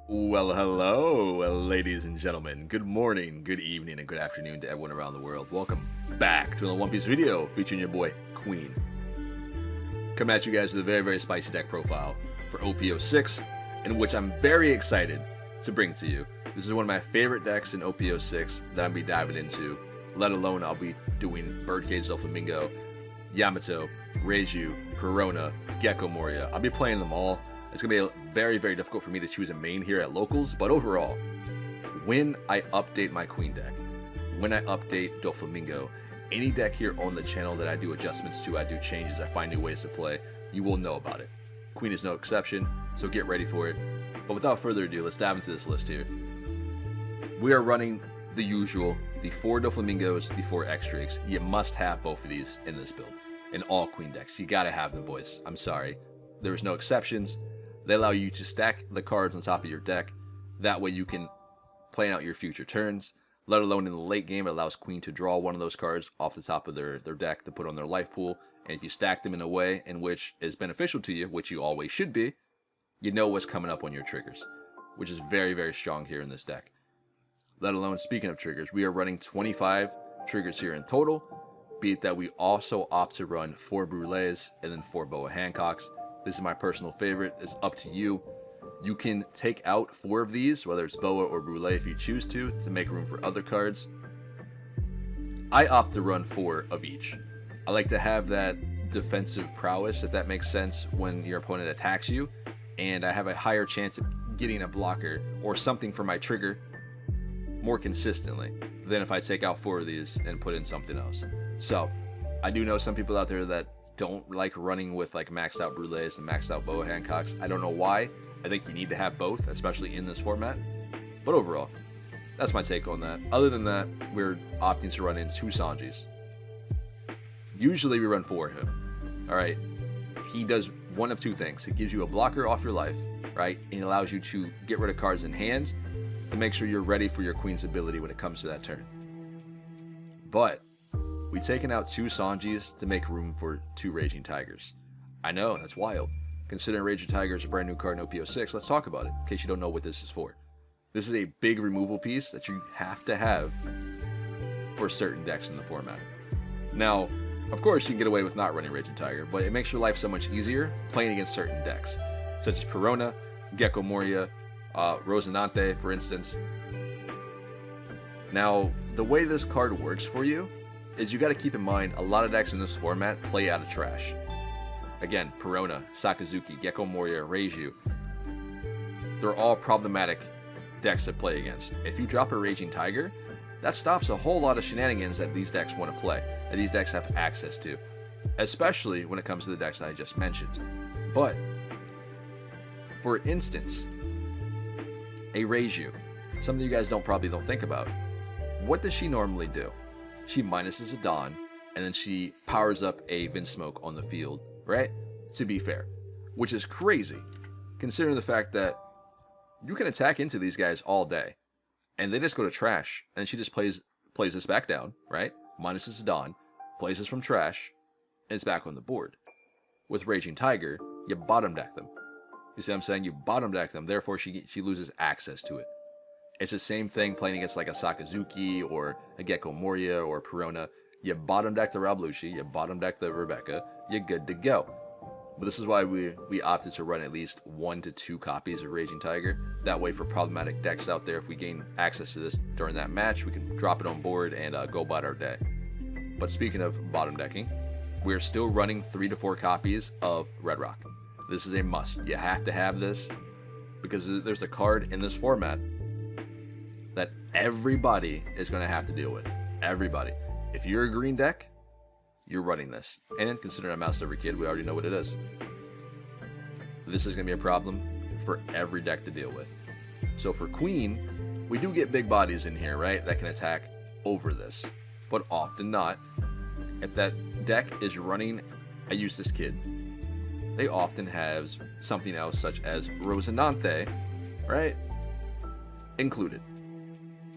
Well, hello, ladies and gentlemen. Good morning, good evening, and good afternoon to everyone around the world. Welcome back to another One Piece video featuring your boy, Queen. Coming at you guys with a very spicy deck profile for OPO6, in which I'm very excited to bring to you. This is one of my favorite decks in OPO6 that I'll be diving into, let alone I'll be doing Birdcage Doflamingo, Yamato, Reiju, Perona, Gecko Moria. I'll be playing them all. It's going to be very difficult for me to choose a main here at locals, but overall, when I update my Queen deck, when I update Doflamingo, any deck here on the channel that I do adjustments to, I do changes, I find new ways to play, you will know about it. Queen is no exception, so get ready for it. But without further ado, let's dive into this list here. We are running the usual, the 4 Doflamingos, the 4 X-Drakes. You must have both of these in this build. In all Queen decks, you gotta have them, boys. I'm sorry. There is no exceptions. They allow you to stack the cards on top of your deck. That way you can plan out your future turns. Let alone in the late game, it allows Queen to draw one of those cards off the top of their deck to put on their life pool. And if you stack them in a way in which is beneficial to you, which you always should be, you know what's coming up on your triggers, which is very strong here in this deck. Let alone, speaking of triggers, we are running 25 triggers here in total. Be it that we also opt to run 4 Brulés and then 4 Boa Hancocks. This is my personal favorite. It's up to you. You can take out 4 of these, whether it's Boa or Brulé if you choose to make room for other cards. I opt to run 4 of each. I like to have that defensive prowess, if that makes sense, when your opponent attacks you, and I have a higher chance of getting a blocker or something for my trigger more consistently than if I take out 4 of these and put in something else. So, I do know some people out there that don't like running with like maxed out Brulés and maxed out Boa Hancocks. I don't know why. I think you need to have both, especially in this format. But overall, that's my take on that. Other than that, we're opting to run in 2 Sanjis. Usually we run 4 of him. Alright, he does one of 2 things. He gives you a blocker off your life, right? And allows you to get rid of cards in hand and make sure you're ready for your Queen's ability when it comes to that turn. But we've taken out 2 Sanjis to make room for 2 Raging Tigers. I know, that's wild. Considering Raging Tiger is a brand new card in OPO6, let's talk about it, in case you don't know what this is for. This is a big removal piece that you have to have for certain decks in the format. Now, of course, you can get away with not running Raging Tiger, but it makes your life so much easier playing against certain decks, such as Perona, Gecko Moria, Rosinante, for instance. Now, the way this card works for you is you got to keep in mind a lot of decks in this format play out of trash. Again, Perona, Sakazuki, Gecko Moria, Reiju. They're all problematic decks to play against. If you drop a Raging Tiger, that stops a whole lot of shenanigans that these decks want to play, that these decks have access to. Especially when it comes to the decks that I just mentioned. But, for instance, a Reiju, something you guys probably don't think about. What does she normally do? She minuses a Dawn, and then she powers up a Vinsmoke on the field, right? To be fair. Which is crazy, considering the fact that you can attack into these guys all day, and they just go to trash, and she just plays this back down, right? Minuses a Dawn, plays this from trash, and it's back on the board. With Raging Tiger, you bottom deck them. You see what I'm saying? You bottom deck them, therefore she loses access to it. It's the same thing playing against like a Sakazuki or a Gecko Moria or Perona. You bottom deck the Rablushi, you bottom deck the Rebecca, you're good to go. But this is why we opted to run at least 1 to 2 copies of Raging Tiger. That way for problematic decks out there, if we gain access to this during that match, we can drop it on board and go about our day. But speaking of bottom decking, we're still running 3 to 4 copies of Red Rock. This is a must. You have to have this because there's a card in this format that everybody is going to have to deal with. Everybody. If you're a green deck, you're running this. And considering I'm Mouse Every Kid, we already know what it is. This is going to be a problem for every deck to deal with. So for Queen, we do get big bodies in here, right? That can attack over this. But often not. If that deck is running a Useless Kid, they often have something else such as Rosinante, right? Included.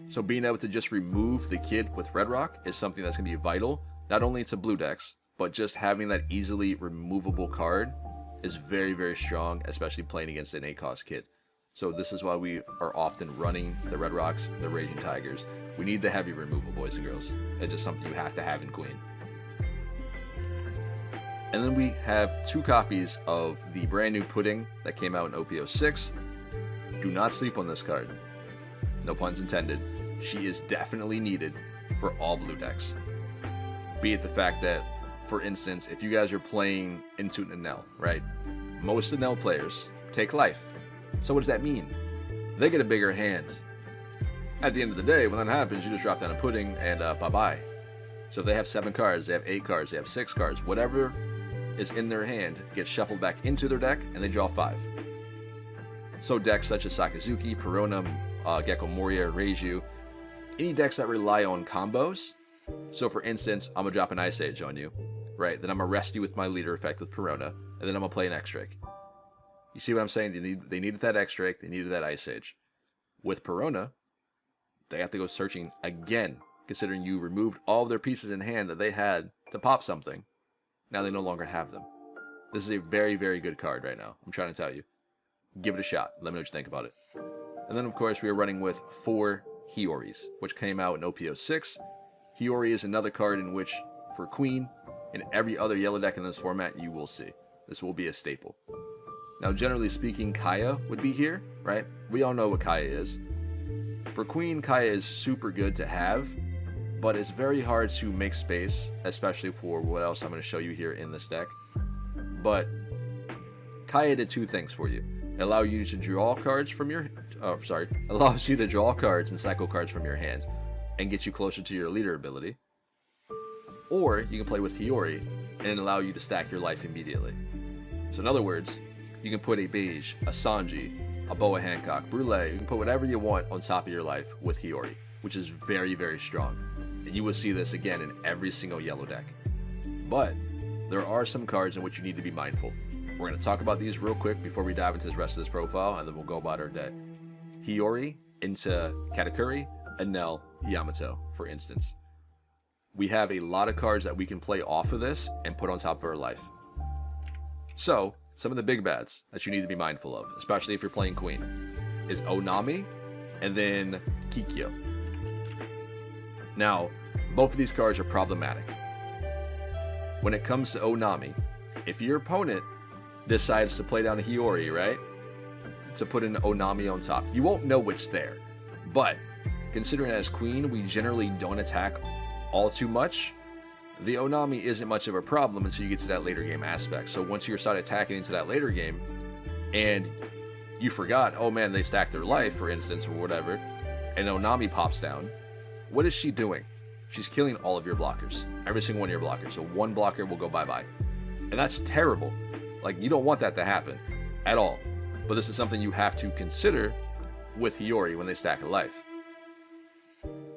So being able to just remove the kid with Red Rock is something that's going to be vital, not only to blue decks, but just having that easily removable card is very strong, especially playing against an 8-cost kid. So this is why we are often running the Red Rocks, the Raging Tigers. We need the heavy removal, boys and girls. It's just something you have to have in Queen. And then we have 2 copies of the brand new Pudding that came out in OPO6. Do not sleep on this card. No puns intended. She is definitely needed for all blue decks. Be it the fact that, for instance, if you guys are playing into an Enel, right? Most Enel players take life. So what does that mean? They get a bigger hand. At the end of the day, when that happens, you just drop down a Pudding and bye-bye. So if they have 7 cards, they have 8 cards, they have 6 cards, whatever is in their hand gets shuffled back into their deck and they draw 5. So decks such as Sakazuki, Perona, Gecko Moria, Reiju, any decks that rely on combos. So for instance, I'm gonna drop an Ice Age on you, right? Then I'm gonna rest you with my leader effect with Perona, and then I'm gonna play an X-Drake. You see what I'm saying? They needed that X-Drake, they needed that Ice Age. With Perona, they have to go searching again, considering you removed all of their pieces in hand that they had to pop something. Now they no longer have them. This is a very, very good card right now. I'm trying to tell you. Give it a shot. Let me know what you think about it. And then, of course, we are running with 4 Hioris, which came out in OPO6. Hiyori is another card in which, for Queen, in every other yellow deck in this format, you will see. This will be a staple. Now, generally speaking, Kaya would be here, right? We all know what Kaya is. For Queen, Kaya is super good to have, but it's very hard to make space, especially for what else I'm going to show you here in this deck. But Kaya did 2 things for you. It allows you to draw cards from your, allows you to draw cards and cycle cards from your hand, and get you closer to your leader ability. Or you can play with Hiyori and allow you to stack your life immediately. So in other words, you can put a Beige, a Sanji, a Boa Hancock, Brule, you can put whatever you want on top of your life with Hiyori, which is very, very strong. And you will see this again in every single yellow deck. But there are some cards in which you need to be mindful. We're going to talk about these real quick before we dive into the rest of this profile, and then we'll go about our day. Hiyori into Katakuri, Enel, Yamato, for instance. We have a lot of cards that we can play off of this and put on top of our life. So, some of the big bads that you need to be mindful of, especially if you're playing Queen, is Onami and then Kikyo. Now, both of these cards are problematic. When it comes to Onami, if your opponent decides to play down a Hiyori, right, to put an Onami on top, you won't know what's there. But considering as Queen, we generally don't attack all too much, the Onami isn't much of a problem until you get to that later game aspect. So once you start attacking into that later game, and you forgot, oh man, they stacked their life, for instance, or whatever, and Onami pops down, what is she doing? She's killing all of your blockers. Every single one of your blockers. So one blocker will go bye-bye. And that's terrible. Like, you don't want that to happen at all. But this is something you have to consider with Hiyori when they stack a life.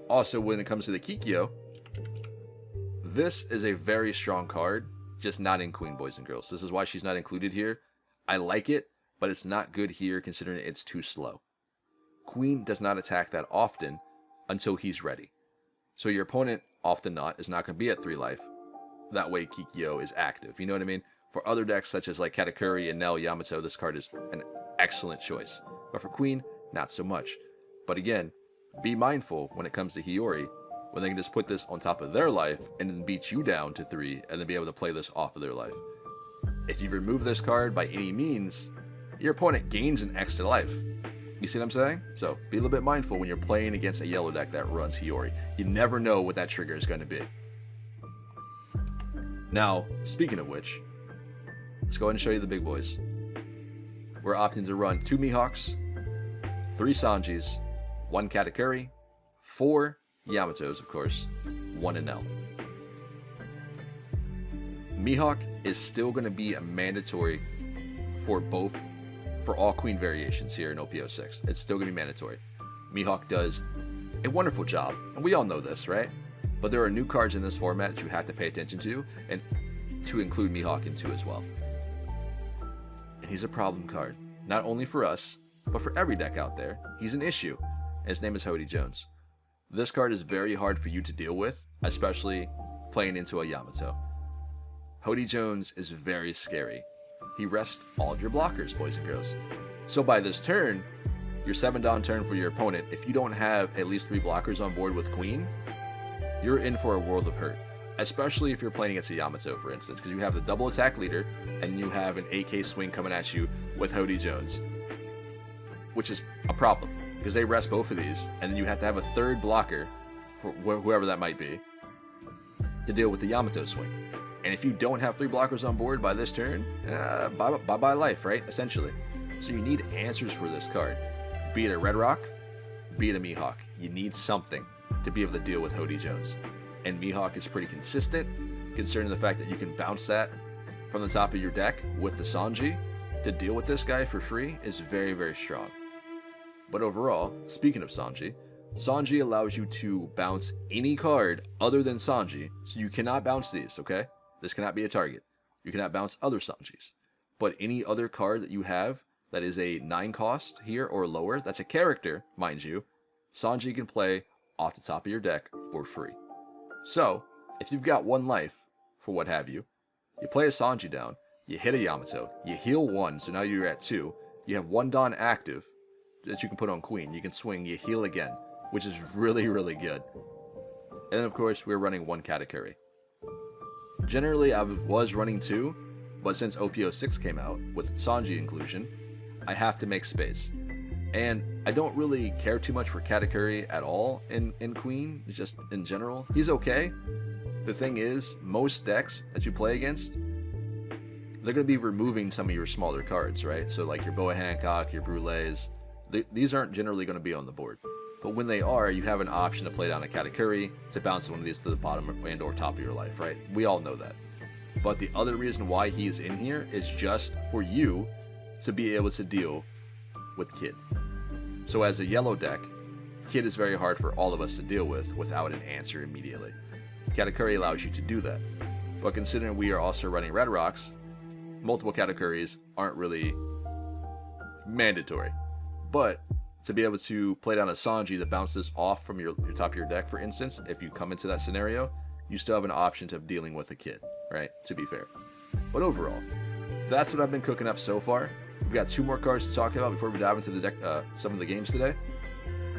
Also, when it comes to the Kikyo, this is a very strong card, just not in Queen, boys and girls. This is why she's not included here. I like it, but it's not good here considering it's too slow. Queen does not attack that often until he's ready. So your opponent, often not, is not going to be at 3 life. That way Kikyo is active, you know what I mean? For other decks such as like Katakuri, Enel, Yamato, this card is an excellent choice. But for Queen, not so much. But again, be mindful when it comes to Hiyori, when they can just put this on top of their life and then beat you down to 3 and then be able to play this off of their life. If you remove this card by any means, your opponent gains an extra life. You see what I'm saying? So be a little bit mindful when you're playing against a yellow deck that runs Hiyori. You never know what that trigger is going to be. Now, speaking of which, let's go ahead and show you the big boys. We're opting to run 2 Mihawks, 3 Sanjis, 1 Katakuri, 4 Yamatos, of course, 1 Enel. Mihawk is still going to be a mandatory for all Queen variations here in OPO6. It's still going to be mandatory. Mihawk does a wonderful job, and we all know this, right? But there are new cards in this format that you have to pay attention to, and to include Mihawk into as well. And he's a problem card, not only for us, but for every deck out there. He's an issue, and his name is Hody Jones. This card is very hard for you to deal with, especially playing into a Yamato. Hody Jones is very scary. He rests all of your blockers, boys and girls. So by this turn, your 7-down turn for your opponent, if you don't have at least 3 blockers on board with Queen, you're in for a world of hurt. Especially if you're playing against a Yamato, for instance, because you have the double attack leader, and you have an AK swing coming at you with Hody Jones, which is a problem, because they rest both of these, and then you have to have a 3rd blocker, for whoever that might be, to deal with the Yamato swing. And if you don't have 3 blockers on board by this turn, bye-bye life, right? Essentially. So you need answers for this card. Be it a Red Rock, be it a Mihawk. You need something to be able to deal with Hody Jones. And Mihawk is pretty consistent, considering the fact that you can bounce that from the top of your deck with the Sanji. To deal with this guy for free is very, very strong. But overall, speaking of Sanji, Sanji allows you to bounce any card other than Sanji, so you cannot bounce these, okay? This cannot be a target. You cannot bounce other Sanjis. But any other card that you have that is a 9 cost here or lower, that's a character, mind you, Sanji can play off the top of your deck for free. So, if you've got 1 life, for what have you, you play a Sanji down, you hit a Yamato, you heal 1, so now you're at 2, you have 1 Dawn active that you can put on Queen, you can swing, you heal again, which is really, really good. And then of course, we're running 1 Katakuri. Generally, I was running 2, but since OPO6 came out, with Sanji inclusion, I have to make space. And I don't really care too much for Katakuri at all in Queen, just in general. He's okay. The thing is, most decks that you play against, they're going to be removing some of your smaller cards, right? So like your Boa Hancock, your Brulés, these aren't generally going to be on the board. But when they are, you have an option to play down a Katakuri to bounce one of these to the bottom and or top of your life, right? We all know that. But the other reason why he's in here is just for you to be able to deal with Kid. So as a yellow deck, Kid is very hard for all of us to deal with without an answer immediately. Katakuri allows you to do that. But considering we are also running Red Rocks, multiple Katakuris aren't really mandatory. But to be able to play down a Sanji that bounces off from your top of your deck, for instance, if you come into that scenario, you still have an option of dealing with a Kid, right? To be fair. But overall, that's what I've been cooking up so far. We've got 2 more cards to talk about before we dive into the deck, some of the games today.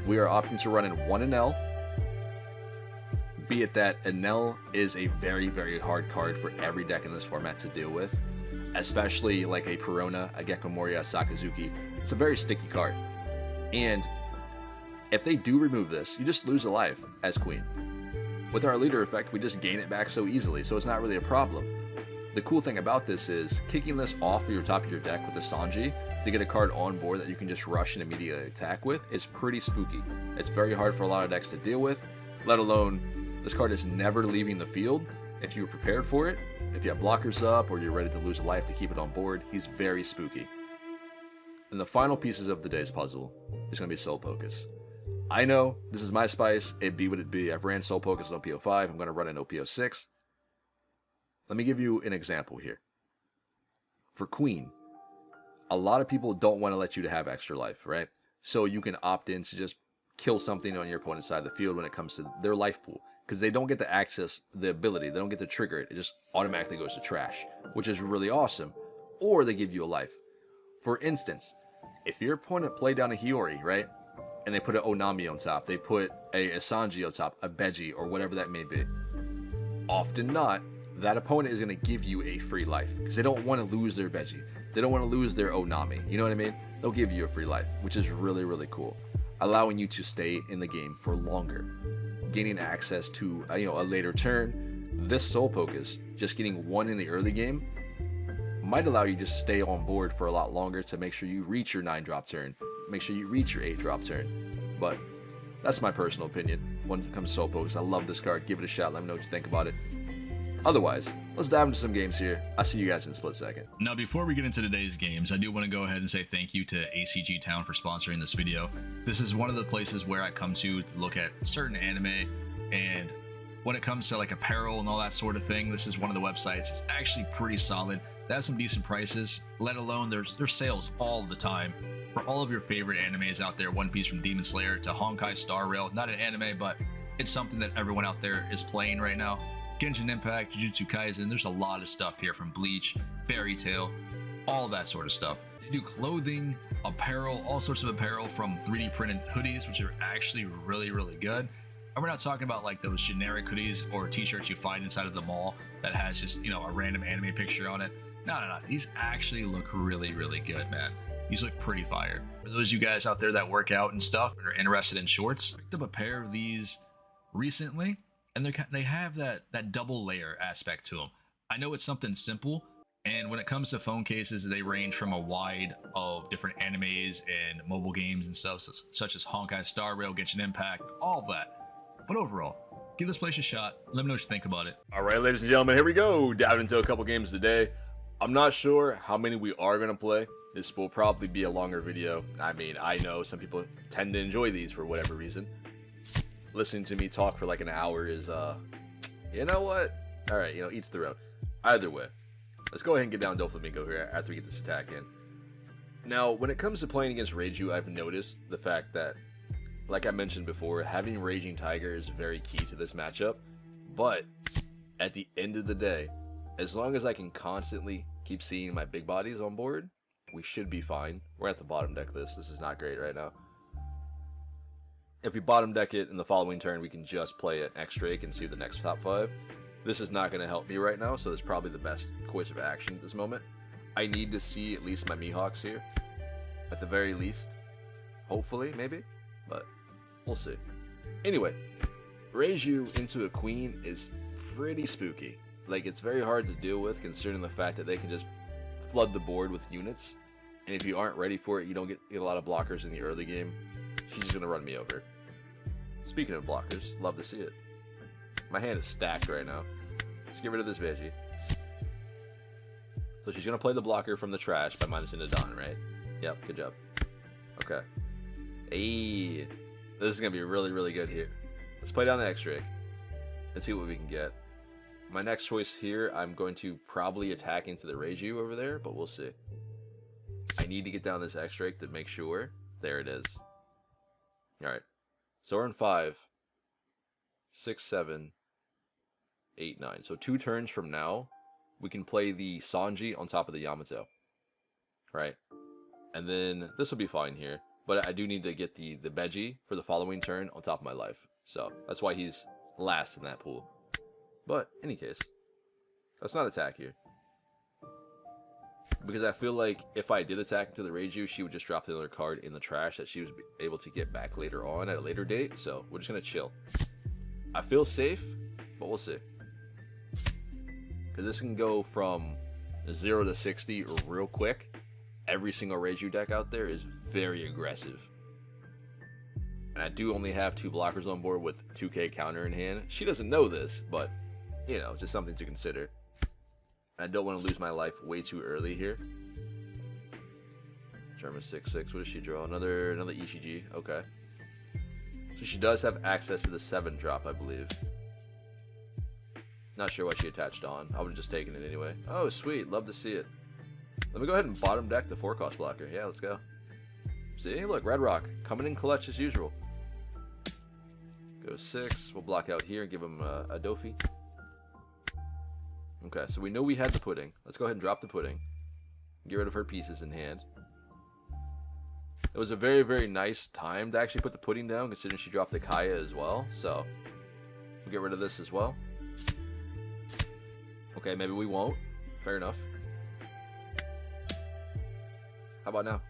We are opting to run in 1 Enel. Be it that Enel is a very, very hard card for every deck in this format to deal with, especially like a Perona, a Gecko Moria, a Sakazuki. It's a very sticky card. And if they do remove this, you just lose a life as Queen. With our leader effect, we just gain it back so easily, so it's not really a problem. The cool thing about this is kicking this off of your top of your deck with a Sanji to get a card on board that you can just rush and immediately attack with is pretty spooky. It's very hard for a lot of decks to deal with, let alone this card is never leaving the field. If you're prepared for it, if you have blockers up or you're ready to lose a life to keep it on board, he's very spooky. And the final pieces of the day's puzzle is going to be Soul Pocus. I know, this is my spice, it be what it be. I've ran Soul Pocus on OPO5, I'm going to run an OPO6. Let me give you an example here. For Queen, a lot of people don't want to let you to have extra life, right? So you can opt in to just kill something on your opponent's side of the field when it comes to their life pool. Because they don't get to access the ability, they don't get to trigger it, it just automatically goes to trash, which is really awesome. Or they give you a life. For instance, if your opponent played down a Hiyori, right? And they put an Onami on top, they put a Sanji on top, a Beji, or whatever that may be. Often not, that opponent is going to give you a free life because they don't want to lose their Beji. They don't want to lose their Onami. You know what I mean? They'll give you a free life, which is really, really cool. Allowing you to stay in the game for longer. Gaining access to a later turn. This Soul Pocus, just getting 1 in the early game, might allow you to just stay on board for a lot longer to make sure you reach your 9-drop turn. Make sure you reach your 8-drop turn. But that's my personal opinion when it comes to Soul Pocus. I love this card. Give it a shot. Let me know what you think about it. Otherwise, let's dive into some games here. I'll see you guys in a split second. Now, before we get into today's games, I do want to go ahead and say thank you to ACG Town for sponsoring this video. This is one of the places where I come to look at certain anime, and when it comes to like apparel and all that sort of thing, this is one of the websites. It's actually pretty solid. They have some decent prices, let alone there's sales all the time for all of your favorite animes out there. One Piece from Demon Slayer to Honkai Star Rail. Not an anime, but it's something that everyone out there is playing right now. Genshin Impact, Jujutsu Kaisen, there's a lot of stuff here from Bleach, Fairy Tail, all that sort of stuff. They do clothing, apparel, all sorts of apparel, from 3D printed hoodies, which are actually really, really good. And we're not talking about like those generic hoodies or t-shirts you find inside of the mall that has just, you know, a random anime picture on it. No. These actually look really, really good, man. These look pretty fire. For those of you guys out there that work out and stuff and are interested in shorts, I picked up a pair of these recently, and they have that double layer aspect to them. I know it's something simple, and when it comes to phone cases, they range from a wide of different animes and mobile games and stuff, such as Honkai Star Rail, Genshin Impact, all of that. But overall, give this place a shot. Let me know what you think about it. All right, ladies and gentlemen, here we go. Diving into a couple games today. I'm not sure how many we are going to play. This will probably be a longer video. I mean, I know some people tend to enjoy these for whatever reason. Listening to me talk for like an hour is, you know what? All right, you know, each their own. Either way, let's go ahead and get down Doflamingo here after we get this attack in. Now, when it comes to playing against Reiju, I've noticed the fact that, like I mentioned before, having Raging Tiger is very key to this matchup. But at the end of the day, as long as I can constantly keep seeing my big bodies on board, we should be fine. We're at the bottom deck this. This is not great right now. If we bottom deck it in the following turn, we can just play an X-Drake and see the next top 5. This is not going to help me right now, so it's probably the best course of action at this moment. I need to see at least my Mihawks here. At the very least. Hopefully, maybe. But we'll see. Anyway, Reiju into a Queen is pretty spooky. Like, it's very hard to deal with considering the fact that they can just flood the board with units. And if you aren't ready for it, you don't get a lot of blockers in the early game. She's just going to run me over. Speaking of blockers, love to see it. My hand is stacked right now. Let's get rid of this Veggie. So she's going to play the blocker from the trash by minusing the Dawn, right? Yep, good job. Okay. Hey, this is going to be really, really good here. Let's play down the X-Drake and see what we can get. My next choice here, I'm going to probably attack into the Reiju over there, but we'll see. I need to get down this X-Drake to make sure. There it is. Alright. So we're in 5, 6, 7, 8, 9. So 2 turns from now, we can play the Sanji on top of the Yamato. Right? And then this will be fine here. But I do need to get the Veggie for the following turn on top of my life. So that's why he's last in that pool. But, in any case, let's not attack here. Because I feel like if I did attack into the Reiju, she would just drop another card in the trash that she was able to get back later on at a later date. So, we're just going to chill. I feel safe, but we'll see. Because this can go from 0 to 60 real quick. Every single Reiju deck out there is very aggressive. And I do only have 2 blockers on board with 2k counter in hand. She doesn't know this, but, you know, just something to consider. I don't want to lose my life way too early here. German 6/6. What does she draw? Another ECG. Okay. So she does have access to the 7 drop, I believe. Not sure why she attached on. I would have just taken it anyway. Oh, sweet. Love to see it. Let me go ahead and bottom deck the 4-cost blocker. Yeah, let's go. See? Look, Red Rock. Coming in clutch as usual. Go 6. We'll block out here and give him a Dofi. Okay, so we know we had the pudding. Let's go ahead and drop the pudding. Get rid of her pieces in hand. It was a very, very nice time to actually put the pudding down, considering she dropped the Kaya as well. So, we'll get rid of this as well. Okay, maybe we won't. Fair enough. How about now?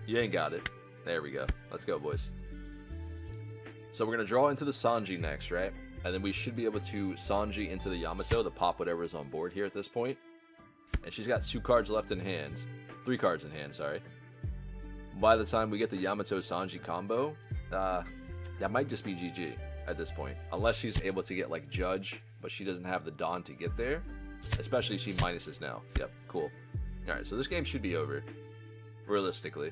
You ain't got it. There we go. Let's go, boys. So we're going to draw into the Sanji next, right? And then we should be able to Sanji into the Yamato to pop whatever is on board here at this point. And she's got 2 cards left in hand. 3 cards in hand, sorry. By the time we get the Yamato-Sanji combo, that might just be GG at this point. Unless she's able to get, like, Judge, but she doesn't have the Dawn to get there. Especially if she minuses now. Yep, cool. Alright, so this game should be over. Realistically.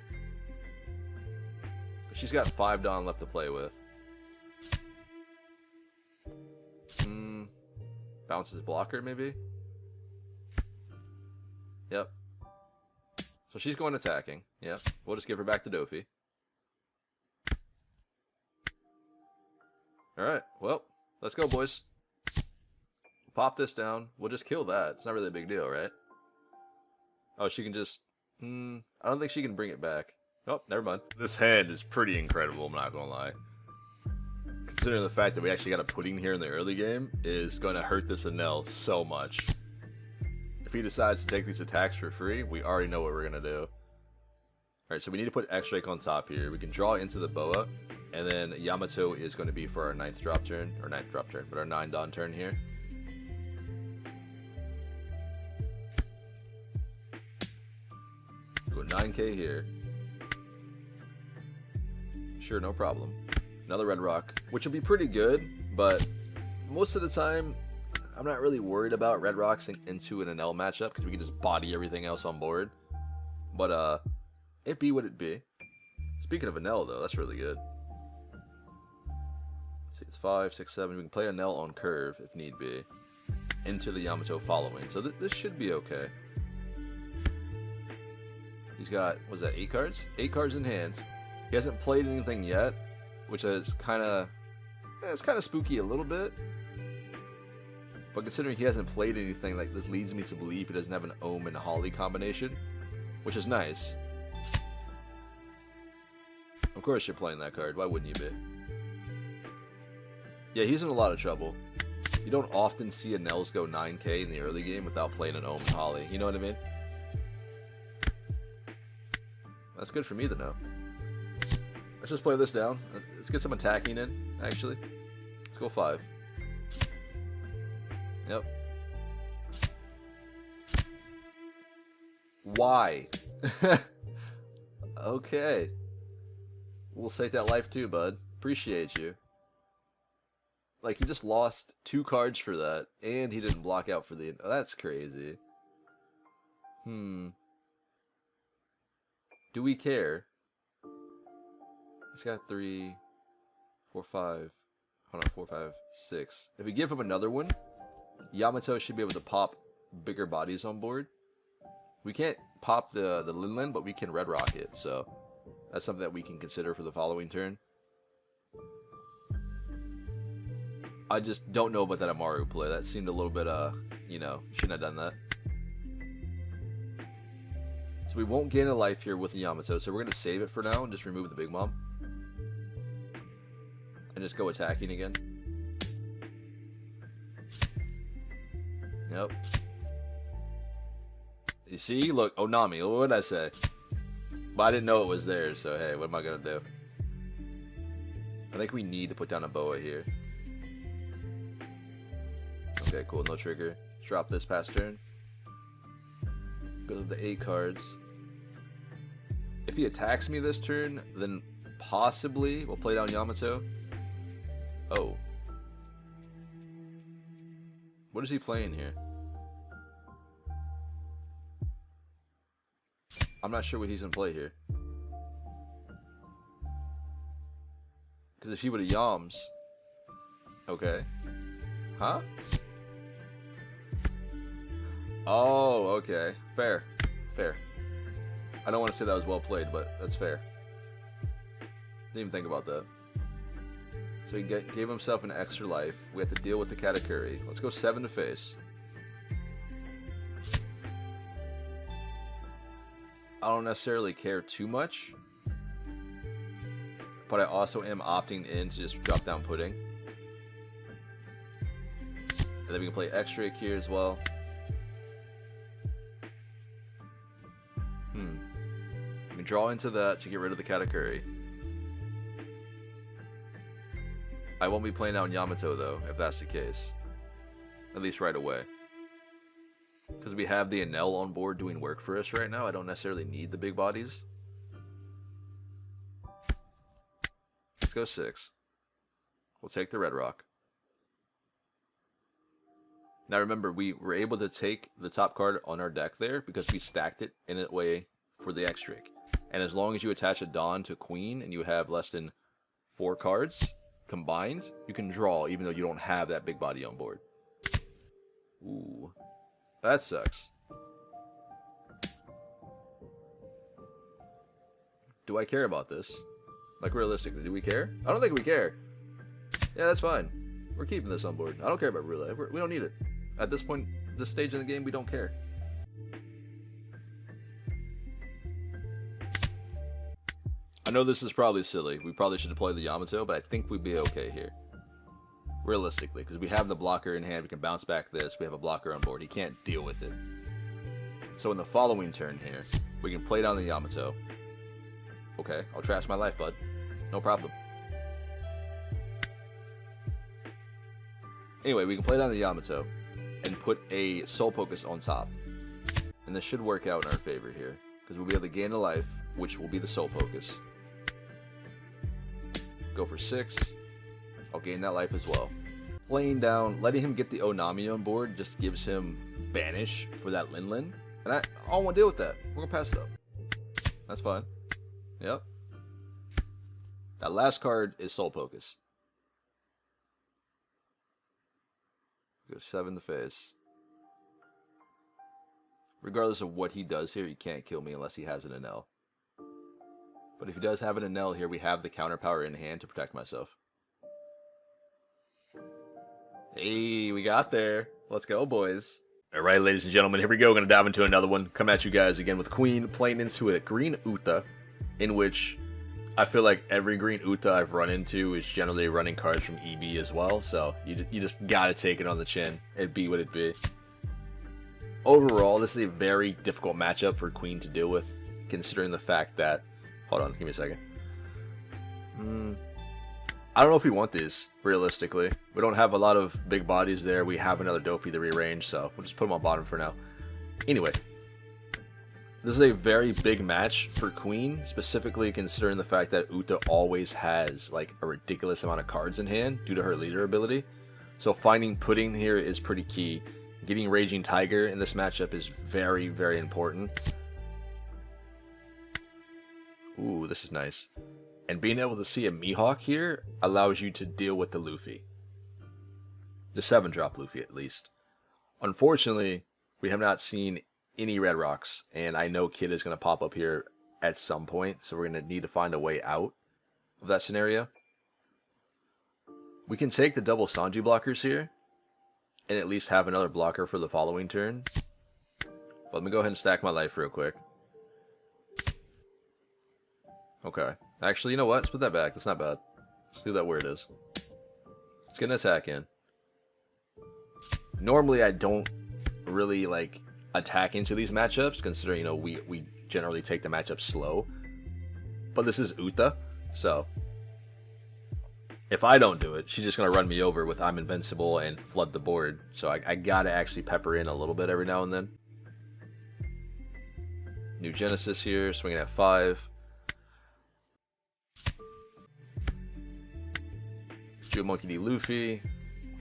But she's got 5 Dawn left to play with. Bounces blocker, maybe? Yep. So she's going attacking. Yep. We'll just give her back to Dofi. Alright, well, let's go, boys. Pop this down. We'll just kill that. It's not really a big deal, right? Oh, she can just I don't think she can bring it back. Oh, never mind. This hand is pretty incredible, I'm not gonna lie. Considering the fact that we actually got a pudding here in the early game is going to hurt this Enel so much. If he decides to take these attacks for free, we already know what we're going to do. Alright, so we need to put X-Drake on top here. We can draw into the Boa, and then Yamato is going to be for our 9th drop turn, but our 9 Dawn turn here. Go 9k here. Sure, no problem. Another Red Rock, which will be pretty good, but most of the time, I'm not really worried about Red Rocks into an Enel matchup, because we can just body everything else on board. But, it be what it be. Speaking of Enel, though, that's really good. Let's see, it's 5, 6, 7. We can play Enel on curve, if need be, into the Yamato following. So this should be okay. He's got, what was that, 8 cards? 8 cards in hand. He hasn't played anything yet, which is kind of, it's kind of spooky a little bit. But considering he hasn't played anything, like, this leads me to believe he doesn't have an Ohm and a Holly combination, which is nice. Of course you're playing that card, why wouldn't you be? Yeah, he's in a lot of trouble. You don't often see Enels go 9k in the early game without playing an Ohm and Holly, you know what I mean? That's good for me to know. Let's just play this down. Let's get some attacking in, actually. Let's go 5. Yep. Why? Okay. We'll take that life too, bud. Appreciate you. Like, he just lost 2 cards for that, and he didn't block out for the... Oh, that's crazy. Do we care? He's got 3, 4, 5. Hold on, 4, 5, 6. If we give him another one, Yamato should be able to pop bigger bodies on board. We can't pop the Linlen, but we can Red Rock it, so that's something that we can consider for the following turn. I just don't know about that Amaru play. That seemed a little bit, you know, shouldn't have done that. So we won't gain a life here with the Yamato, so we're going to save it for now and just remove the Big Mom. And just go attacking again. Yep. You see? Look, Onami. What did I say? But I didn't know it was there, so hey, what am I going to do? I think we need to put down a Boa here. Okay, cool. No trigger. Drop this past turn. Go to the 8 cards. If he attacks me this turn, then possibly we'll play down Yamato. Oh. What is he playing here? I'm not sure what he's going to play here. Because if he would have Yams... Okay. Huh? Oh, okay. Fair. Fair. I don't want to say that was well played, but that's fair. Didn't even think about that. So he gave himself an extra life. We have to deal with the Katakuri. Let's go 7 to face. I don't necessarily care too much. But I also am opting in to just drop down Pudding. And then we can play X-Ray here as well. We can draw into that to get rid of the Katakuri. I won't be playing out Yamato though, if that's the case. At least right away. Because we have the Enel on board doing work for us right now. I don't necessarily need the big bodies. Let's go 6. We'll take the Red Rock. Now remember, we were able to take the top card on our deck there because we stacked it in a way for the X-Drake. And as long as you attach a Dawn to Queen and you have less than 4 cards combined, you can draw even though you don't have that big body on board. Ooh. That sucks. Do I care about this? Like, realistically, do we care? I don't think we care. Yeah, that's fine. We're keeping this on board. I don't care about relay. We don't need it. At this point, this stage in the game, we don't care. I know this is probably silly. We probably should deploy the Yamato, but I think we'd be okay here. Realistically, because we have the blocker in hand, we can bounce back this, we have a blocker on board. He can't deal with it. So in the following turn here, we can play down the Yamato. Okay, I'll trash my life, bud. No problem. Anyway, we can play down the Yamato and put a Soul Focus on top. And this should work out in our favor here, because we'll be able to gain a life, which will be the Soul Focus. Go for 6. I'll gain that life as well. Playing down, letting him get the Onami on board just gives him Banish for that Lin. And I don't want to deal with that. We're going to pass it up. That's fine. Yep. That last card is Soul Focus. Go 7 to face. Regardless of what he does here, he can't kill me unless he has an Enel. But if he does have an Enel here, we have the counter power in hand to protect myself. Hey, we got there. Let's go, boys. Alright, ladies and gentlemen, here we go. We're going to dive into another one. Come at you guys again with Queen, playing into a green Uta, in which I feel like every green Uta I've run into is generally running cards from EB as well. So you just got to take it on the chin. It'd be what it be. Overall, this is a very difficult matchup for Queen to deal with, considering the fact that... Hold on, give me a second. I don't know if we want these, realistically. We don't have a lot of big bodies there. We have another Dofi to rearrange, so we'll just put them on bottom for now. Anyway, this is a very big match for Queen, specifically considering the fact that Uta always has like a ridiculous amount of cards in hand due to her leader ability. So finding pudding here is pretty key. Getting Raging Tiger in this matchup is very, very important. Ooh, this is nice. And being able to see a Mihawk here allows you to deal with the Luffy. The 7-drop Luffy, at least. Unfortunately, we have not seen any Red Rocks, and I know Kid is going to pop up here at some point, so we're going to need to find a way out of that scenario. We can take the double Sanji blockers here, and at least have another blocker for the following turn. But let me go ahead and stack my life real quick. Okay. Actually, you know what? Let's put that back. That's not bad. Let's leave that where it is. Let's get an attack in. Normally, I don't really, like, attack into these matchups, considering, you know, we generally take the matchup slow. But this is Uta, so... if I don't do it, she's just going to run me over with I'm invincible and flood the board. So I gotta actually pepper in a little bit every now and then. New Genesis here, swinging at 5. Monkey D. Luffy,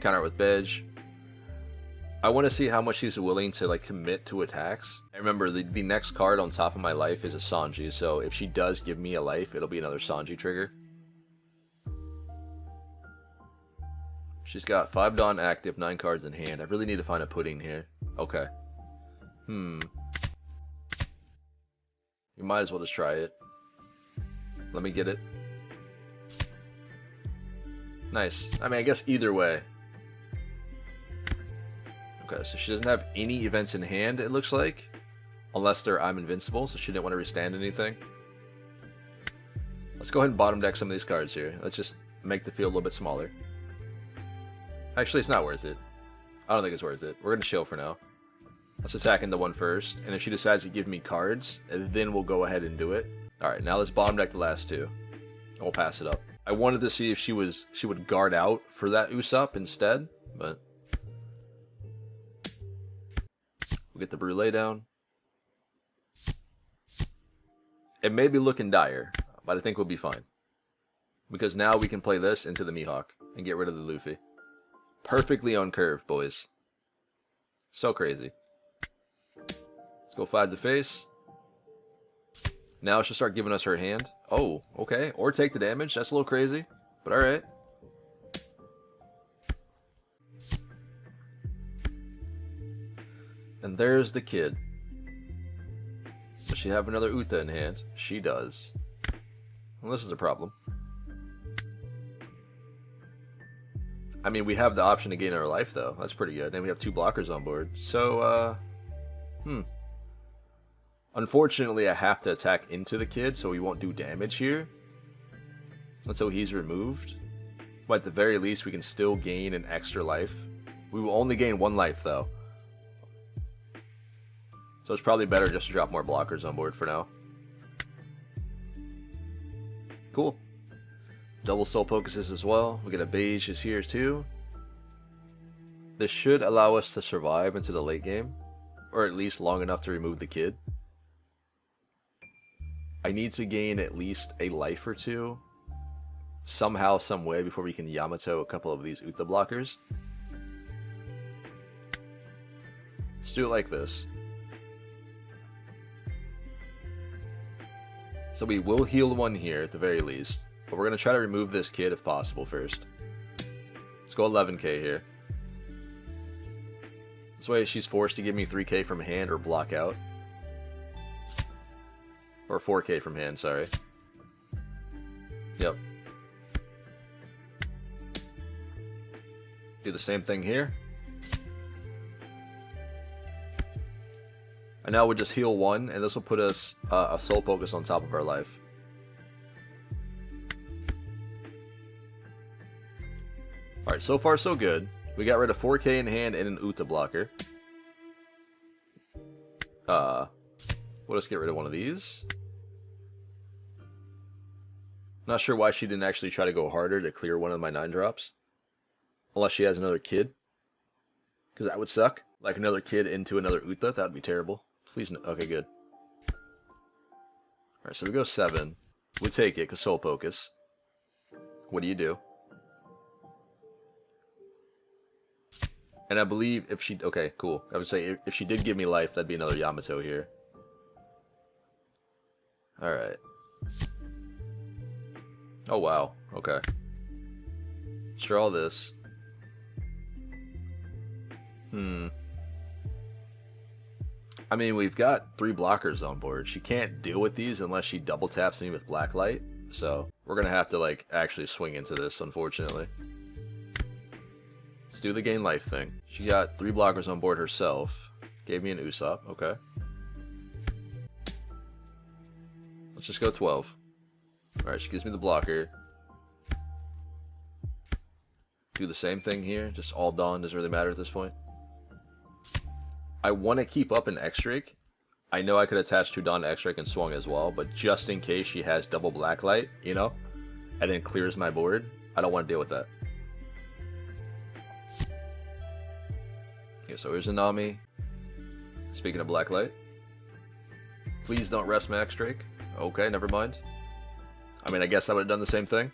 counter with Bedge. I want to see how much he's willing to like commit to attacks. I remember the next card on top of my life is a Sanji, so if she does give me a life, it'll be another Sanji trigger. She's got 5 Dawn active, 9 cards in hand. I really need to find a pudding here. Okay. You might as well just try it. Let me get it. Nice. I mean, I guess either way. Okay, so she doesn't have any events in hand, it looks like. Unless they're I'm invincible, so she didn't want to restand anything. Let's go ahead and bottom deck some of these cards here. Let's just make the field a little bit smaller. Actually, it's not worth it. I don't think it's worth it. We're going to chill for now. Let's attack into one first. And if she decides to give me cards, then we'll go ahead and do it. Alright, now let's bottom deck the last 2. And we'll pass it up. I wanted to see if she would guard out for that Usopp instead, but we'll get the Brûlée down. It may be looking dire, but I think we'll be fine. Because now we can play this into the Mihawk and get rid of the Luffy. Perfectly on curve, boys. So crazy. Let's go 5 to face. Now she'll start giving us her hand. Oh, okay. Or take the damage. That's a little crazy, but alright. And there's the kid. Does she have another Uta in hand? She does. Well, this is a problem. I mean, we have the option to gain our life, though. That's pretty good. And we have 2 blockers on board. So, Unfortunately, I have to attack into the kid, so we won't do damage here until he's removed. But at the very least, we can still gain an extra life. We will only gain 1 life, though. So it's probably better just to drop more blockers on board for now. Cool. Double soul focuses as well. We get a beige is here too. This should allow us to survive into the late game. Or at least long enough to remove the kid. I need to gain at least a life or 2. Somehow, some way, before we can Yamato a couple of these Uta blockers. Let's do it like this. So we will heal 1 here at the very least. But we're going to try to remove this kid if possible first. Let's go 11k here. This way she's forced to give me 3k from hand or block out. Or 4k from hand, sorry. Yep. Do the same thing here. And now we'll just heal 1, and this will put us a soul focus on top of our life. Alright, so far so good. We got rid of 4k in hand and an Uta blocker. We'll just get rid of one of these. Not sure why she didn't actually try to go harder to clear one of my 9-drops. Unless she has another kid. Because that would suck. Like another kid into another Uta, that would be terrible. Please no. Okay, good. Alright, so we go 7. We take it, because soul focus. What do you do? And I believe if she... Okay, cool. I would say if she did give me life, that'd be another Yamato here. Alright. Oh, wow. Okay. Let's draw this. I mean, we've got 3 blockers on board. She can't deal with these unless she double taps me with black light. So, we're gonna have to, like, actually swing into this, unfortunately. Let's do the gain life thing. She got 3 blockers on board herself. Gave me an Usopp. Okay. Let's just go 12. Alright, she gives me the blocker. Do the same thing here. Just all Dawn. Doesn't really matter at this point. I want to keep up an X-Drake. I know I could attach 2 Dawn to X-Drake and swung as well, but just in case she has double blacklight, you know, and then clears my board, I don't want to deal with that. Okay, so here's a Nami. Speaking of blacklight, please don't rest my X-Drake. Okay, never mind. I mean, I guess I would have done the same thing.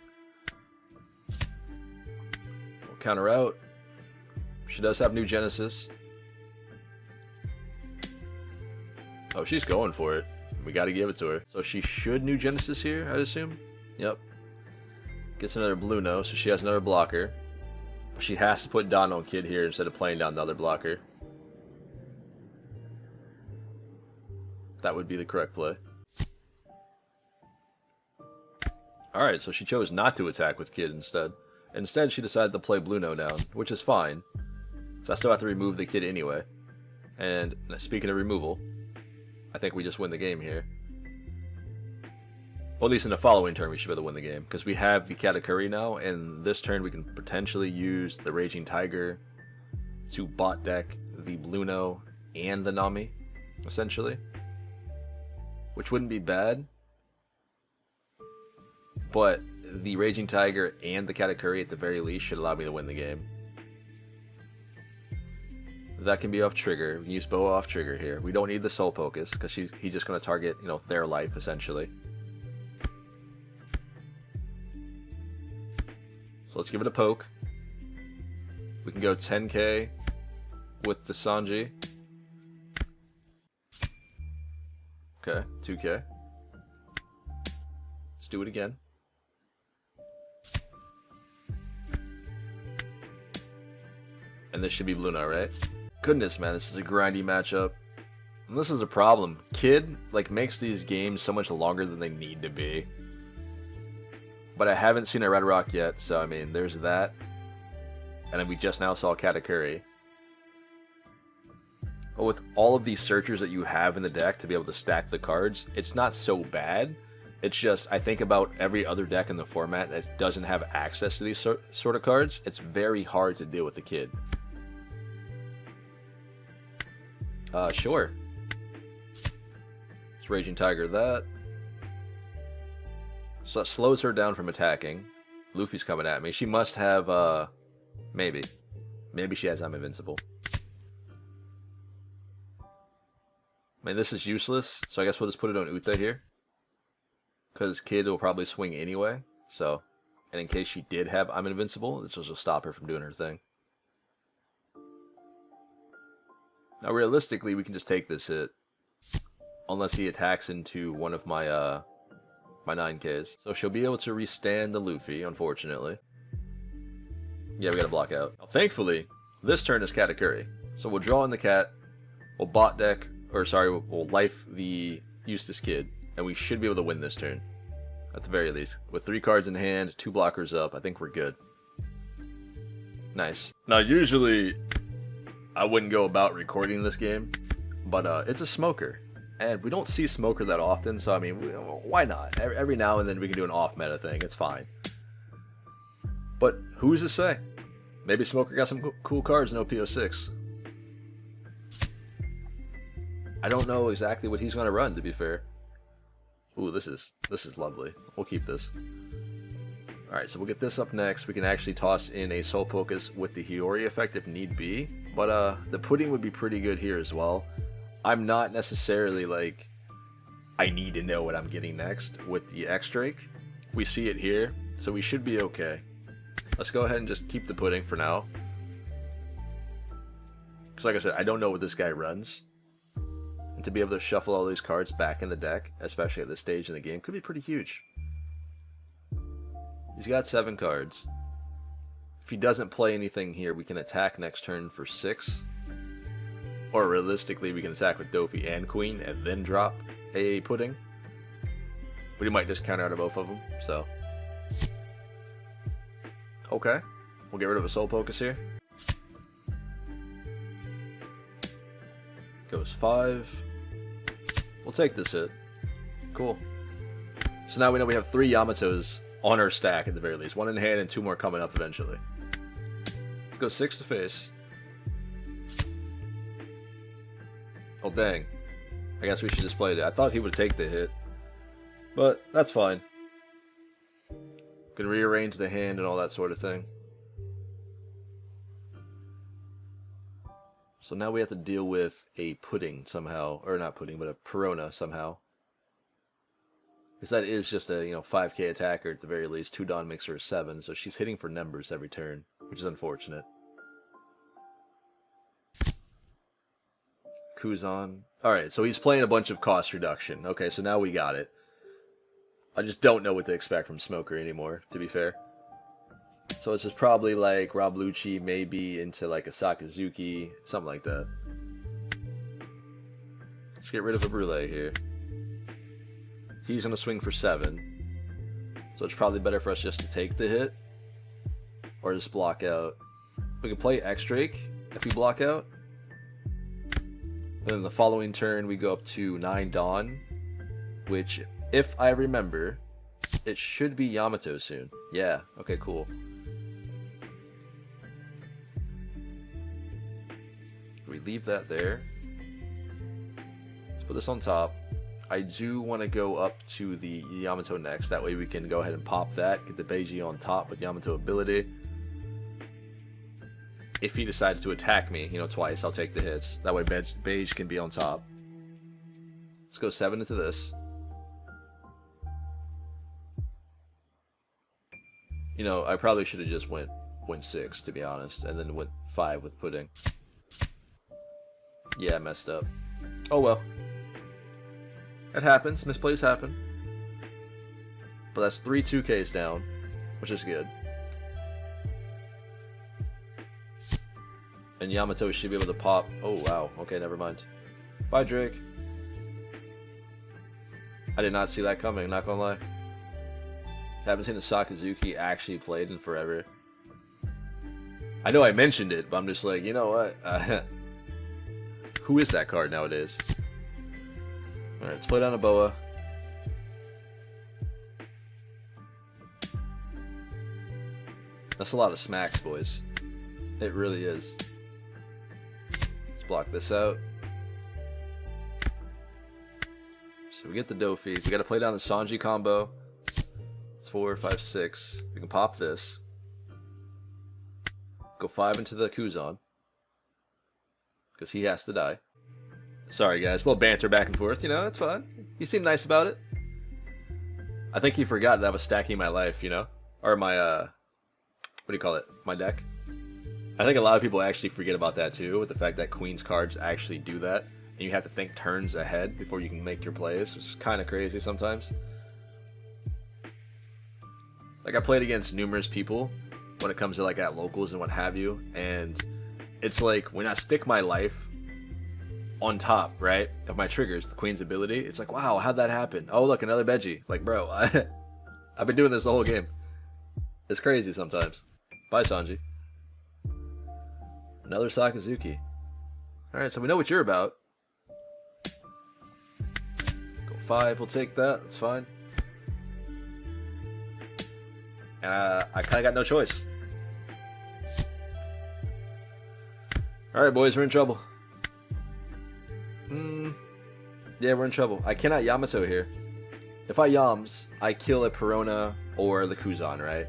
We'll counter out. She does have new Genesis. Oh, she's going for it. We gotta give it to her. So she should new Genesis here, I'd assume? Yep. Gets another blue no, so she has another blocker. But she has to put Dawn on Kid here instead of playing down the other blocker. That would be the correct play. Alright, so she chose not to attack with Kid instead. Instead, she decided to play blue no down, which is fine. So I still have to remove the Kid anyway. And speaking of removal, I think we just win the game here. Well, at least in the following turn, we should be able to win the game. Because we have the Katakuri now, and this turn we can potentially use the Raging Tiger to bot deck the Bluno and the Nami, essentially. Which wouldn't be bad. But the Raging Tiger and the Katakuri at the very least should allow me to win the game. That can be off trigger. We can use Boa off trigger here. We don't need the soul focus because he's just going to target, you know, their life essentially. So let's give it a poke. We can go 10k with the Sanji. Okay, 2k. Let's do it again. And this should be Luna, right? Goodness, man, this is a grindy matchup. And this is a problem. Kid, like, makes these games so much longer than they need to be. But I haven't seen a Red Rock yet, so, I mean, there's that. And then we just now saw Katakuri. But with all of these searchers that you have in the deck to be able to stack the cards, it's not so bad. It's just, I think about every other deck in the format that doesn't have access to these sort of cards. It's very hard to deal with a kid. Sure. Let's Raging Tiger that. So that slows her down from attacking. Luffy's coming at me. She must have, maybe. Maybe she has I'm Invincible. I mean, this is useless, so I guess we'll just put it on Uta here. Because Kid will probably swing anyway, so... And in case she did have I'm Invincible, this will just stop her from doing her thing. Now, realistically, we can just take this hit. Unless he attacks into one of my, my 9Ks. So she'll be able to restand the Luffy, unfortunately. Yeah, we gotta block out. Now, thankfully, this turn is Katakuri. So we'll draw in the cat, we'll bot deck, or sorry, we'll life the Eustace Kid, and we should be able to win this turn. At the very least. With 3 cards in hand, 2 blockers up, I think we're good. Nice. Now, usually, I wouldn't go about recording this game, but it's a smoker. And we don't see smoker that often, so I mean, why not? Every now and then we can do an off-meta thing, it's fine. But who's to say? Maybe smoker got some cool cards in OPO6. I don't know exactly what he's going to run, to be fair. Ooh, this is lovely. We'll keep this. Alright, so we'll get this up next. We can actually toss in a Soul Focus with the Hiyori effect if need be. But the pudding would be pretty good here as well. I'm not necessarily like, I need to know what I'm getting next with the X-Drake. We see it here, so we should be okay. Let's go ahead and just keep the pudding for now. Because like I said, I don't know what this guy runs. And to be able to shuffle all these cards back in the deck, especially at this stage in the game, could be pretty huge. He's got 7 cards. If he doesn't play anything here, we can attack next turn for 6. Or realistically, we can attack with Dofi and Queen and then drop a pudding. But he might just counter out of both of them, so. Okay. We'll get rid of a Soul Focus here. Goes 5. We'll take this hit. Cool. So now we know we have 3 Yamatos on our stack at the very least. 1 in hand and 2 more coming up eventually. Let's go 6 to face. Oh dang. I guess we should just play it. I thought he would take the hit. But that's fine. Can rearrange the hand and all that sort of thing. So now we have to deal with a pudding somehow, or not pudding, but a Perona somehow. Because that is just a 5k attacker at the very least. 2 Dawn makes her a 7, so she's hitting for numbers every turn, which is unfortunate. Kuzan. Alright, so he's playing a bunch of cost reduction. Okay, so now we got it. I just don't know what to expect from Smoker anymore, to be fair. So it's just probably like Rob Lucci, maybe into like a Sakazuki, something like that. Let's get rid of a Brule here. He's going to swing for 7. So it's probably better for us just to take the hit. Or just block out. We can play X-Drake if we block out. And then the following turn we go up to 9 Dawn. Which, if I remember, it should be Yamato soon. Yeah, okay, cool. We leave that there. Let's put this on top. I do want to go up to the Yamato next. That way we can go ahead and pop that. Get the Beiji on top with Yamato ability. If he decides to attack me, twice, I'll take the hits. That way Beige can be on top. Let's go 7 into this. I probably should have just went 6, to be honest. And then went 5 with Pudding. Yeah, I messed up. Oh well. It happens. Misplays happen. But that's 3 2Ks down, which is good. And Yamato should be able to pop. Oh, wow. Okay, never mind. Bye, Drake. I did not see that coming, not gonna lie. Haven't seen a Sakazuki actually played in forever. I know I mentioned it, but I'm just like, you know what? Who is that card nowadays? Alright, let's play down a Boa. That's a lot of smacks, boys. It really is. Let's block this out. So we get the Dofi. We gotta play down the Sanji combo. It's 4, 5, 6. We can pop this. Go 5 into the Kuzan. Because he has to die. Sorry guys, a little banter back and forth, you know, it's fine. You seem nice about it. I think he forgot that I was stacking my life, you know? Or my, what do you call it? My deck? I think a lot of people actually forget about that too, with the fact that Queen's cards actually do that. And you have to think turns ahead before you can make your plays, which is kind of crazy sometimes. Like, I played against numerous people when it comes to, like, at locals and what have you, and it's like, when I stick my life on top, right, of my triggers, the Queen's ability, it's like, wow, how'd that happen? Oh, look, another Veggie. Like, bro, I've been doing this the whole game. It's crazy sometimes. Bye, Sanji. Another Sakazuki. Alright, so we know what you're about. Go 5, we'll take that, that's fine. I kind of got no choice. Alright, boys, we're in trouble. Yeah, we're in trouble. I cannot Yamato here. If I Yams, I kill a Perona or the Kuzan, right?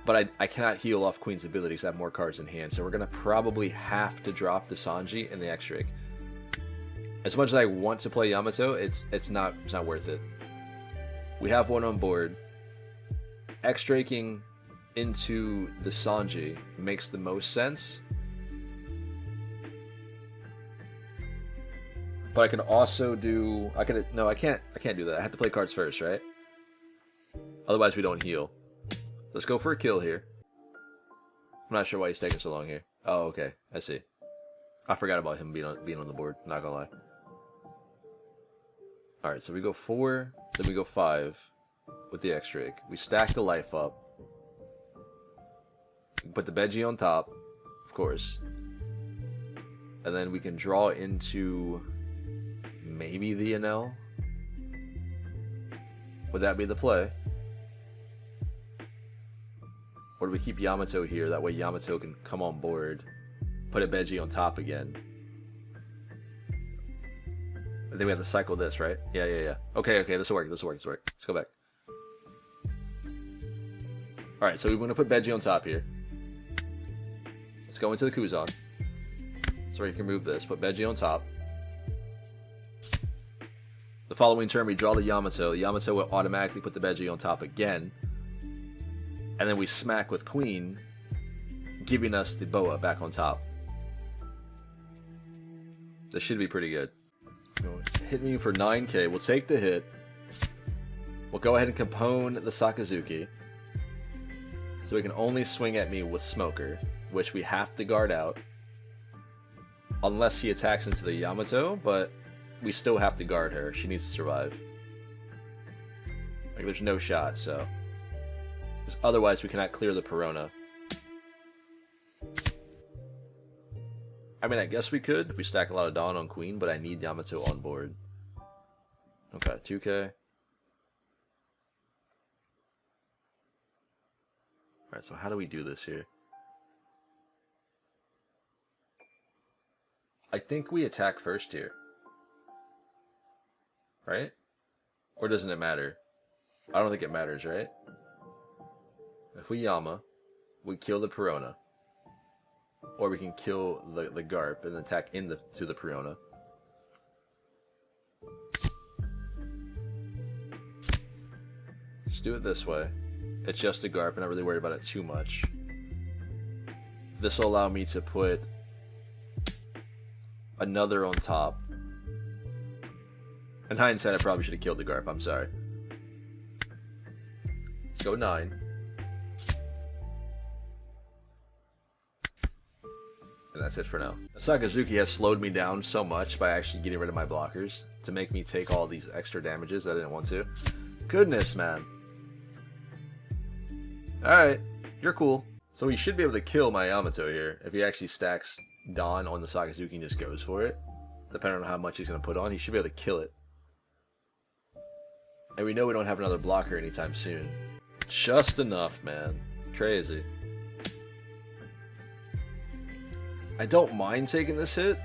But I cannot heal off Queen's ability because I have more cards in hand. So we're going to probably have to drop the Sanji and the X-Drake. As much as I want to play Yamato, it's not worth it. We have one on board. X-Draking into the Sanji makes the most sense. But I can also do... No, I can't do that. I have to play cards first, right? Otherwise we don't heal. Let's go for a kill here. I'm not sure why he's taking so long here. Oh, okay. I see. I forgot about him being on the board. Not gonna lie. Alright, so we go 4, then we go 5 with the X-Drake. We stack the life up. We can put the Veggie on top, of course. And then we can draw into maybe the Enel. Would that be the play? Or do we keep Yamato here? That way Yamato can come on board. Put a Veggie on top again. I think we have to cycle this, right? Yeah. Okay, this will work. Let's go back. Alright, so we're going to put Veggie on top here. Let's go into the Kuzan. So we can remove this. Put Veggie on top. The following turn, we draw the Yamato. The Yamato will automatically put the Veggie on top again. And then we smack with Queen, giving us the Boa back on top. This should be pretty good. Hit me for 9k. We'll take the hit. We'll go ahead and Capone the Sakazuki. So he can only swing at me with Smoker, which we have to guard out. Unless he attacks into the Yamato, but we still have to guard her. She needs to survive. Like, there's no shot, so... Because otherwise we cannot clear the Perona. I mean, I guess we could if we stack a lot of Dawn on Queen, but I need Yamato on board. Okay, 2k. Alright, so how do we do this here? I think we attack first here. Right? Or doesn't it matter? I don't think it matters, right? If we Yama, we kill the Perona. Or we can kill the Garp and attack to the Perona. Just do it this way. It's just a Garp, I'm not really worried about it too much. This will allow me to put another on top. In hindsight, I probably should have killed the Garp, I'm sorry. Let's go 9. And that's it for now. Sakazuki has slowed me down so much by actually getting rid of my blockers to make me take all these extra damages that I didn't want to. Goodness, man. Alright, you're cool. So he should be able to kill my Yamato here if he actually stacks Dawn on the Sakazuki and just goes for it, depending on how much he's going to put on, he should be able to kill it. And we know we don't have another blocker anytime soon. Just enough, man. Crazy. I don't mind taking this hit,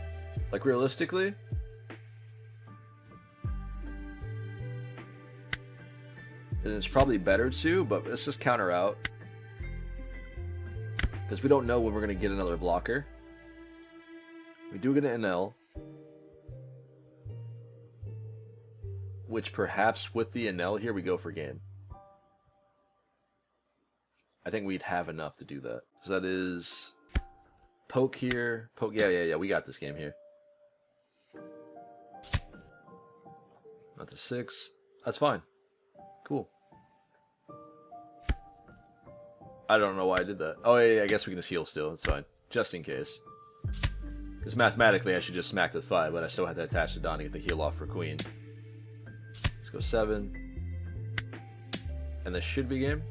like realistically. And it's probably better too, but let's just counter out. Because we don't know when we're going to get another blocker. We do get an NL. Which perhaps with the NL here, we go for game. I think we'd have enough to do that. So that is poke here. Poke, yeah, we got this game here. That's a 6. That's fine. Cool. I don't know why I did that. Oh, yeah, I guess we can just heal still. That's fine. Just in case. Because mathematically, I should just smack the 5, but I still had to attach the Dawn to get the heal off for Queen. Let's go 7. And this should be game.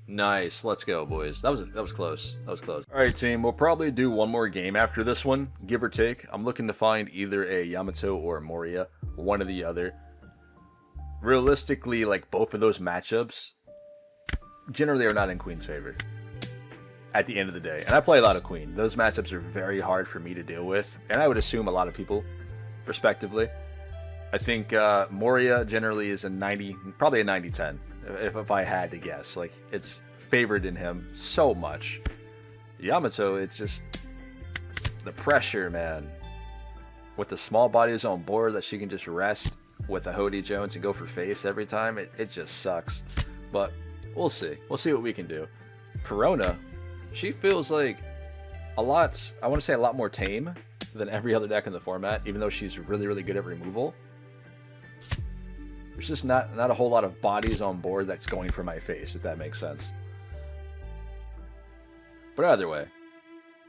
Nice. Let's go, boys. That was close. That was close. All right, team. We'll probably do one more game after this one, give or take. I'm looking to find either a Yamato or a Moria, one or the other. Realistically, like both of those matchups generally are not in Queen's favor at the end of the day. And I play a lot of Queen. Those matchups are very hard for me to deal with, and I would assume a lot of people, respectively. I think Moria generally is a 90, probably a 90-10, if I had to guess. Like, it's favored in him so much. Yamato, it's just the pressure, man. With the small bodies on board that she can just rest with a Hody Jones and go for face every time, it just sucks. But we'll see. We'll see what we can do. Perona, she feels like a lot, I want to say a lot more tame than every other deck in the format, even though she's really, really good at removal. There's just not a whole lot of bodies on board that's going for my face, if that makes sense. But either way,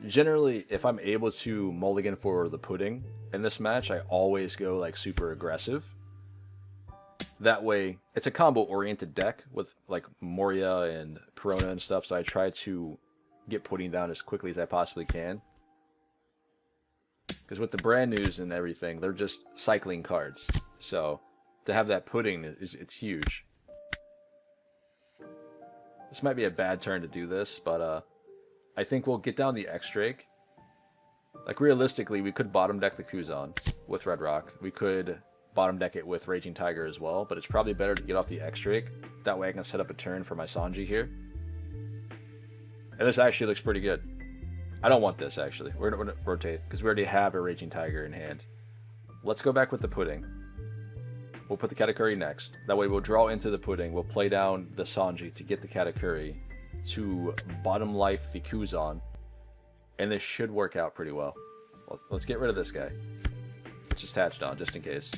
generally, if I'm able to mulligan for the pudding in this match, I always go like super aggressive. That way, it's a combo-oriented deck with like Moria and Perona and stuff, so I try to get pudding down as quickly as I possibly can. Because with the brand news and everything, they're just cycling cards. So to have that pudding, it's huge. This might be a bad turn to do this, but I think we'll get down the X-Drake. Like realistically, we could bottom deck the Kuzan with Red Rock. We could bottom deck it with Raging Tiger as well, but it's probably better to get off the X-Drake. That way I can set up a turn for my Sanji here. And this actually looks pretty good. I don't want this, actually. We're going to rotate, because we already have a Raging Tiger in hand. Let's go back with the pudding. We'll put the Katakuri next. That way we'll draw into the pudding. We'll play down the Sanji to get the Katakuri to bottom life the Kuzan. And this should work out pretty well. Let's get rid of this guy. Just attached on, just in case.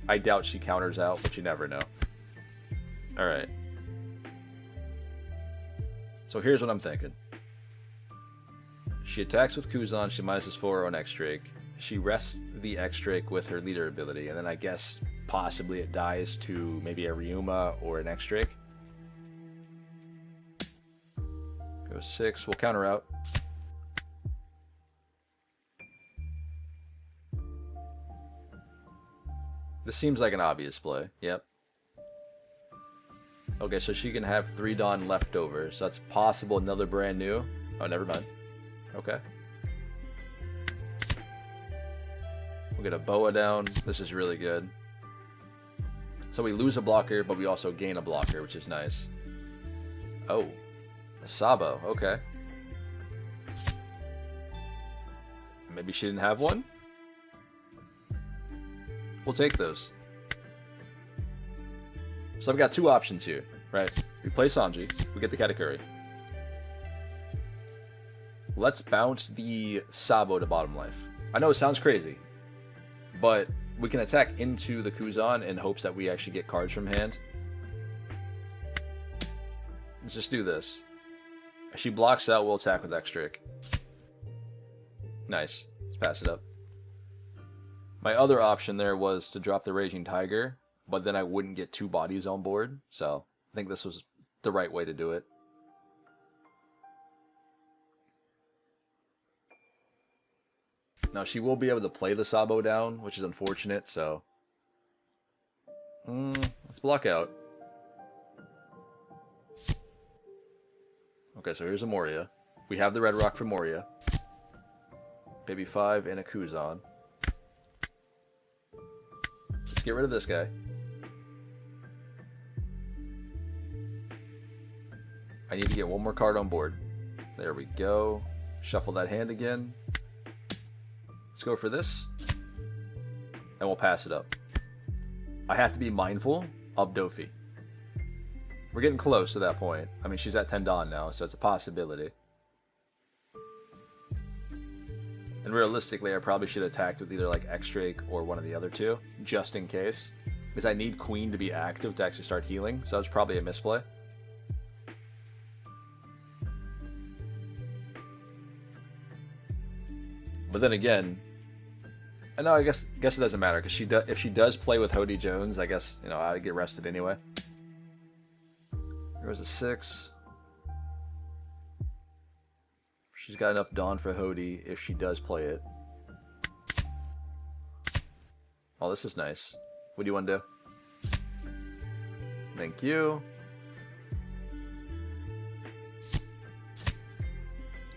I doubt she counters out, but you never know. Alright. So here's what I'm thinking. She attacks with Kuzan, she minuses 4 on X-Drake. She rests the X-Drake with her leader ability, and then I guess possibly it dies to maybe a Ryuma or an X-Drake. Go 6, we'll counter out. This seems like an obvious play. Yep. Okay, so she can have 3 Dawn left over. So that's possible another brand new. Oh, never mind. Okay. We'll get a Boa down. This is really good. So we lose a blocker, but we also gain a blocker, which is nice. Oh. A Sabo. Okay. Maybe she didn't have one? We'll take those. So I've got 2 options here, right? We play Sanji, we get the Katakuri. Let's bounce the Sabo to bottom life. I know it sounds crazy, but we can attack into the Kuzan in hopes that we actually get cards from hand. Let's just do this. If she blocks out, we'll attack with X-Drake. Nice. Let's pass it up. My other option there was to drop the Raging Tiger, but then I wouldn't get 2 bodies on board, so I think this was the right way to do it. Now, she will be able to play the Sabo down, which is unfortunate, so... let's block out. Okay, so here's a Moria. We have the red rock for Moria. Baby 5 and a Kuzan. Let's get rid of this guy. I need to get one more card on board. There we go. Shuffle that hand again. Let's go for this. And we'll pass it up. I have to be mindful of Dofi. We're getting close to that point. I mean, she's at 10 Dan now, so it's a possibility. And realistically, I probably should have attacked with either like X-Drake or one of the other two, just in case. Because I need Queen to be active to actually start healing, so it's probably a misplay. But then again, no, I guess it doesn't matter because if she does play with Hody Jones, I guess I'd get rested anyway. There was a 6. She's got enough Dawn for Hody if she does play it. Oh, this is nice. What do you want to do? Thank you.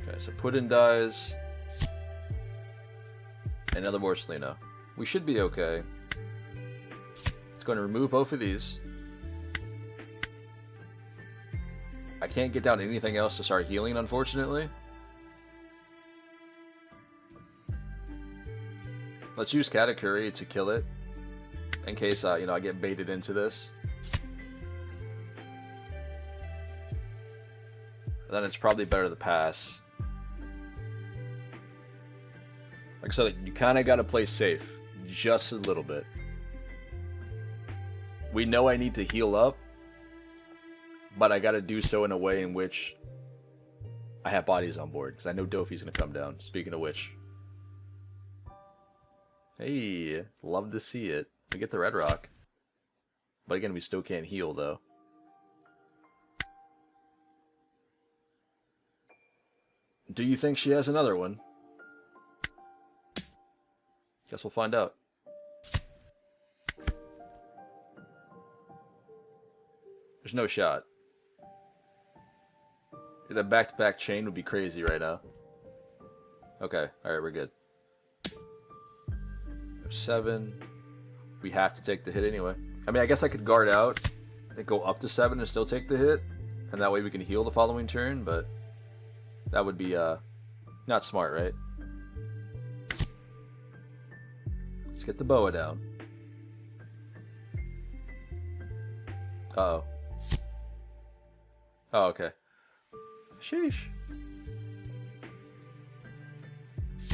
Okay, so put in dies. Another Borsalino. We should be okay. It's going to remove both of these. I can't get down anything else to start healing, unfortunately. Let's use Katakuri to kill it, in case I get baited into this. And then it's probably better to pass. Like I said, you kind of got to play safe, just a little bit. We know I need to heal up, but I got to do so in a way in which I have bodies on board, because I know Dofi's going to come down, speaking of which. Hey, love to see it. We get the red rock. But again, we still can't heal, though. Do you think she has another one? Guess we'll find out. There's no shot. That back-to-back chain would be crazy right now. Okay, alright, we're good. 7. We have to take the hit anyway. I mean, I guess I could guard out and go up to 7 and still take the hit. And that way we can heal the following turn, but that would be not smart, right? Let's get the boa down. Uh-oh. Oh, okay. Sheesh.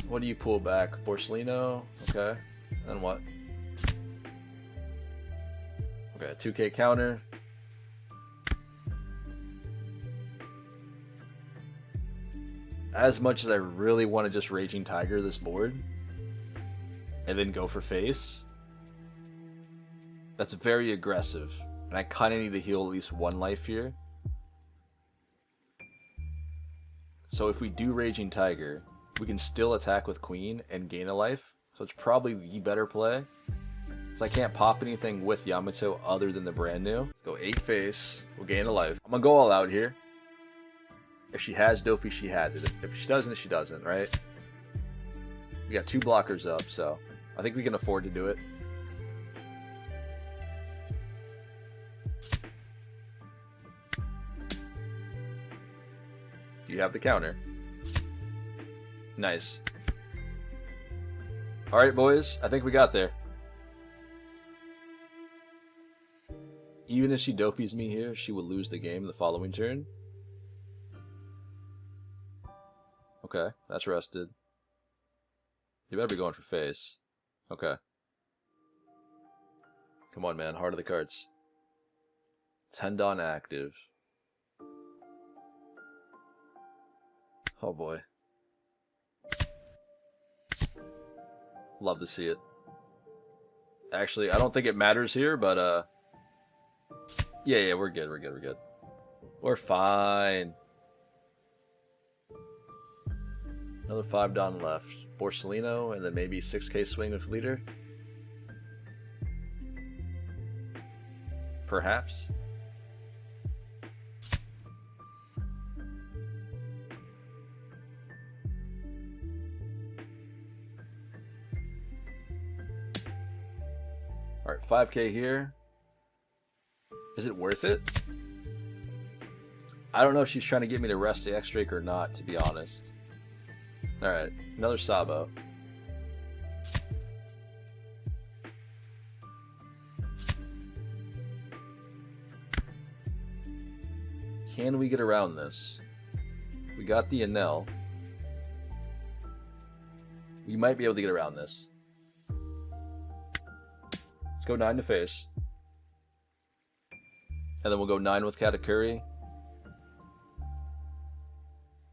What do you pull back? Borsalino? Okay. Then what? Okay, a 2k counter. As much as I really want to just Raging Tiger this board and then go for face, that's very aggressive. And I kind of need to heal at least one life here. So if we do Raging Tiger, we can still attack with Queen and gain a life. So it's probably the better play. So I can't pop anything with Yamato other than the brand new. Let's go 8 face. We'll gain a life. I'm going to go all out here. If she has Dofi, she has it. If she doesn't, she doesn't, right? We got 2 blockers up, so I think we can afford to do it. Do you have the counter? Nice. Alright, boys. I think we got there. Even if she Dofis me here, she will lose the game the following turn. Okay, that's rested. You better be going for face. Okay. Come on, man. Heart of the cards. Tendon active. Oh, boy. Love to see it. Actually, I don't think it matters here, but, yeah, we're good, we're good, we're good. We're fine. Another 5 down left. Borsellino, and then maybe 6k swing with leader. Perhaps. Alright, 5k here. Is it worth it? I don't know if she's trying to get me to rest the X-Drake or not, to be honest. Alright, another Sabo. Can we get around this? We got the Enel. We might be able to get around this. Let's go 9 to face. And then we'll go 9 with Katakuri.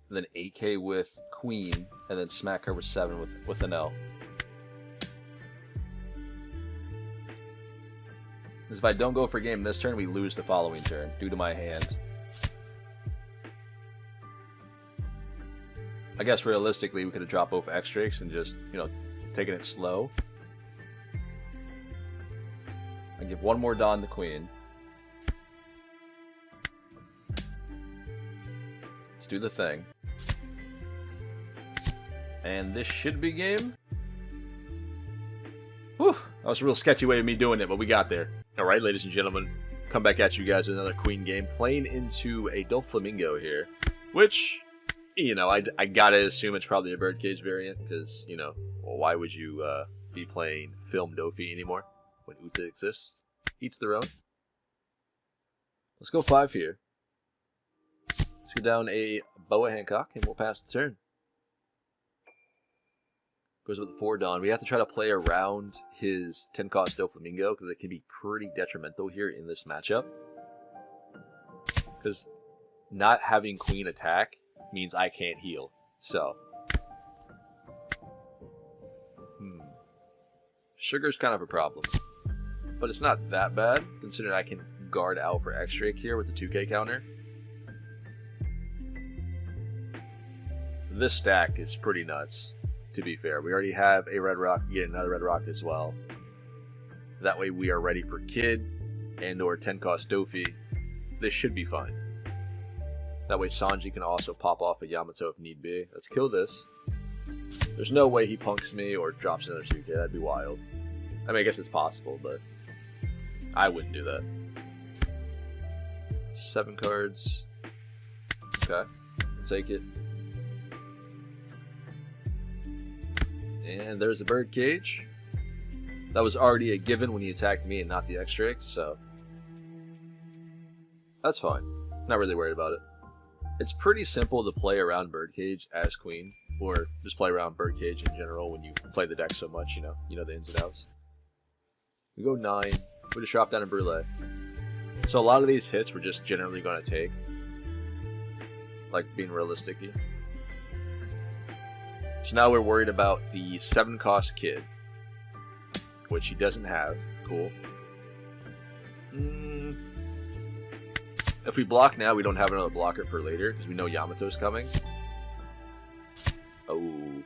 And then 8k with Queen. And then smack her with 7 with an L. Because if I don't go for game this turn, we lose the following turn due to my hand. I guess realistically, we could have dropped both X-Drakes and just, you know, taken it slow. I give one more Dawn to Queen. Let's do the thing. And this should be game. Whew, that was a real sketchy way of me doing it, but we got there. Alright, ladies and gentlemen, come back at you guys with another Queen game. Playing into a Doflamingo here, which, you know, I gotta assume it's probably a Birdcage variant, because, you know, well, why would you be playing Film Dofi anymore when Uta exists? Each their own. Let's go 5 here. Let's get down a Boa Hancock, and we'll pass the turn. Goes with the 4 Dawn. We have to try to play around his 10-cost Doflamingo, because it can be pretty detrimental here in this matchup. Because not having Queen attack means I can't heal. So, Sugar's kind of a problem. But it's not that bad, considering I can guard out for X-Drake here with the 2k counter. This stack is pretty nuts, to be fair. We already have a Red Rock, get another Red Rock as well. That way we are ready for Kid and or 10-cost Dofi. This should be fine. That way Sanji can also pop off a Yamato if need be. Let's kill this. There's no way he punks me or drops another 2k. That'd be wild. I mean, I guess it's possible, but I wouldn't do that. 7 cards. Okay. I'll take it. And there's the Birdcage. That was already a given when he attacked me and not the X-Drake, so that's fine. Not really worried about it. It's pretty simple to play around Birdcage as Queen, or just play around Birdcage in general when you play the deck so much, you know the ins and outs. We go 9. We just drop down a Brûlée. So a lot of these hits we're just generally going to take. Like, being realistic here. So now we're worried about the 7-cost Kid, which he doesn't have. Cool. If we block now, we don't have another blocker for later, because we know Yamato's coming. Oh,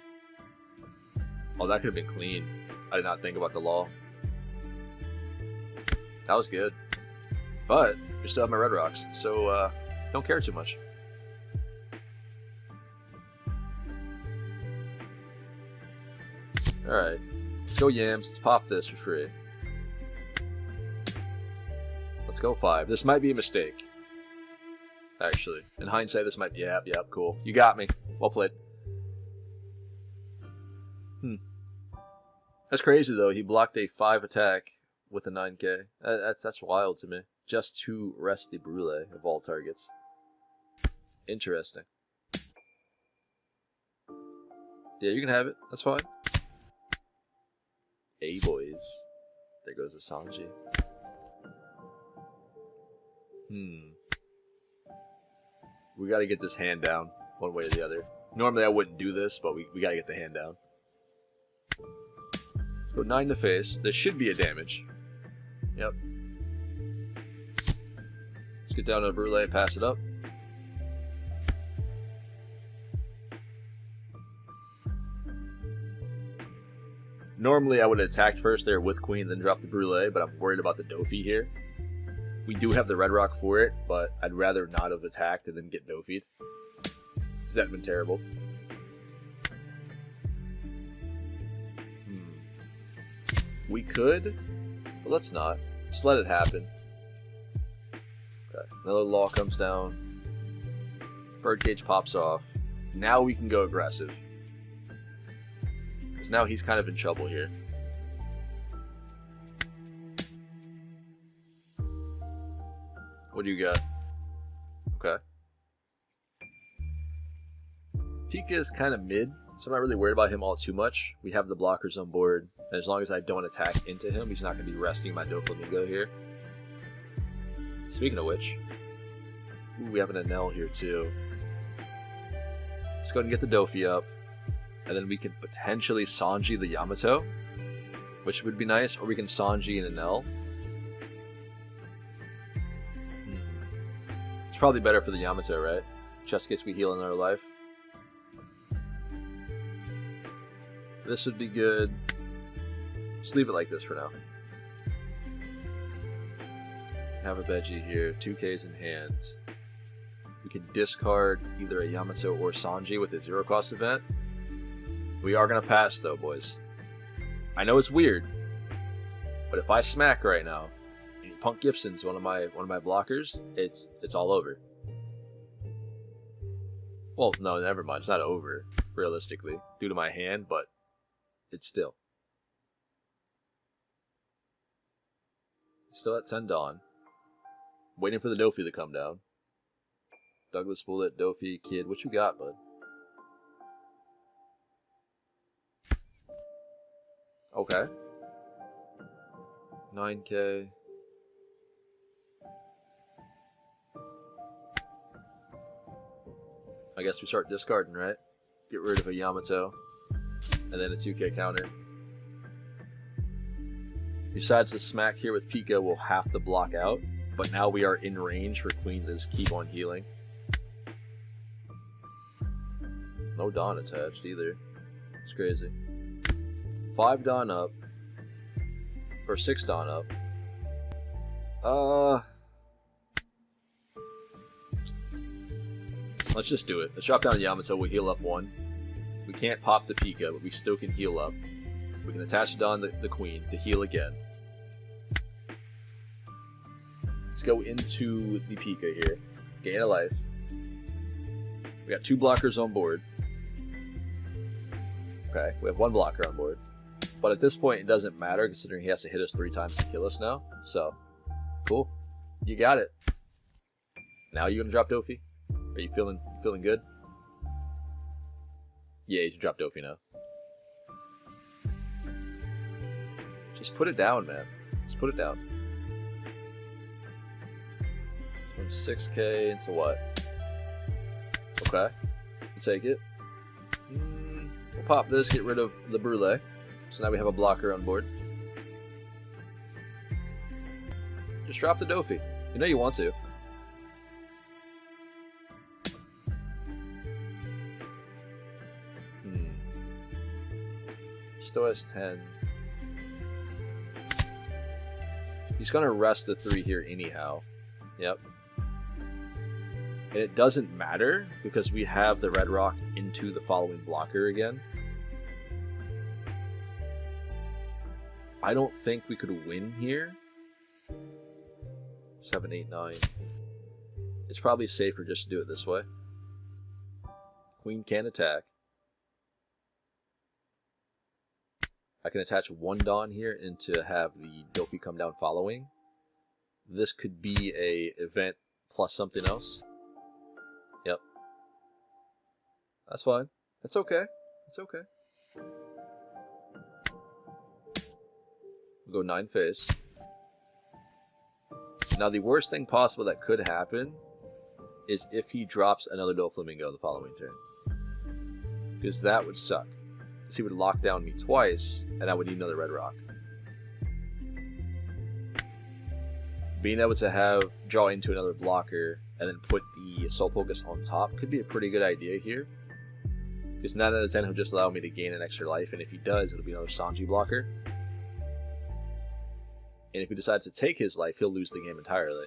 that could have been clean. I did not think about the law. That was good. But, we still have my Red Rocks, so don't care too much. Alright, let's go Yams. Let's pop this for free. Let's go 5. This might be a mistake. Actually, in hindsight, this might be... Yep, cool. You got me. Well played. That's crazy, though. He blocked a 5 attack with a 9k. That's wild to me. Just to rest the Brûlée of all targets. Interesting. Yeah, you can have it. That's fine. Hey, boys. There goes the Sanji. We gotta get this hand down, one way or the other. Normally I wouldn't do this, but we gotta get the hand down. Let's go 9 to face. This should be a damage. Yep. Let's get down to a Brûlée, pass it up. Normally I would have attacked first there with Queen, then drop the Brûlée, but I'm worried about the Dofi here. We do have the Red Rock for it, but I'd rather not have attacked and then get Dofi'd. Because that'd been terrible. We could, but let's not. Just let it happen. Okay, another Law comes down. Birdcage pops off. Now we can go aggressive. Because now he's kind of in trouble here. What do you got? Okay. Pika is kind of mid, so I'm not really worried about him all too much. We have the blockers on board, and as long as I don't attack into him, he's not going to be resting my Doflamingo here. Speaking of which, ooh, we have an Enel here too. Let's go ahead and get the Dofi up, and then we can potentially Sanji the Yamato, which would be nice, or we can Sanji an Enel. It's probably better for the Yamato, right? Just in case we heal another life. This would be good. Just leave it like this for now. Have a Veggie here. 2Ks in hand. We can discard either a Yamato or Sanji with a 0-cost event. We are going to pass though, boys. I know it's weird, but if I smack right now, Punk Gibson's one of my blockers, it's all over. Well, no, never mind. It's not over, realistically, due to my hand, but it's still. Still at 10 Dawn. Waiting for the Dofi to come down. Douglas Bullet, Dofi, Kid, what you got, bud? Okay. 9K. I guess we start discarding, right? Get rid of a Yamato. And then a 2K counter. Besides the smack here with Pika, we'll have to block out. But now we are in range for Queen to just keep on healing. No Dawn attached either. It's crazy. 5 Dawn up. Or 6 Dawn up. Let's just do it. Let's drop down Yamato. We'll heal up 1. We can't pop the Pika, but we still can heal up. We can attach Dawn the Queen to heal again. Let's go into the Pika here. Gain a life. We got 2 blockers on board. Okay, we have 1 blocker on board. But at this point, it doesn't matter, considering he has to hit us 3 times to kill us now. So, cool. You got it. Now you gonna drop Dofi? Are you feeling good? Yeah, you should drop Dofi now. Just put it down, man. Just put it down. From 6K into what? Okay. We'll take it. We'll pop this, get rid of the Brûlée. So now we have a blocker on board. Just drop the Dofi. You know you want to. Still has 10. He's going to rest the 3 here anyhow. Yep. And it doesn't matter because we have the Red Rock into the following blocker again. I don't think we could win here. 7, 8, 9. It's probably safer just to do it this way. Queen can attack. I can attach 1 Dawn here and to have the Dofi come down following. This could be a event plus something else. Yep. That's fine. That's okay. It's okay. We'll go 9 face. Now the worst thing possible that could happen is if he drops another Doflamingo the following turn. Because that would suck. Because he would lock down me twice, and I would need another Red Rock. Being able to draw into another blocker and then put the Soul Focus on top could be a pretty good idea here. Because 9 out of 10, he'll just allow me to gain an extra life, and if he does, it'll be another Sanji blocker. And if he decides to take his life, he'll lose the game entirely.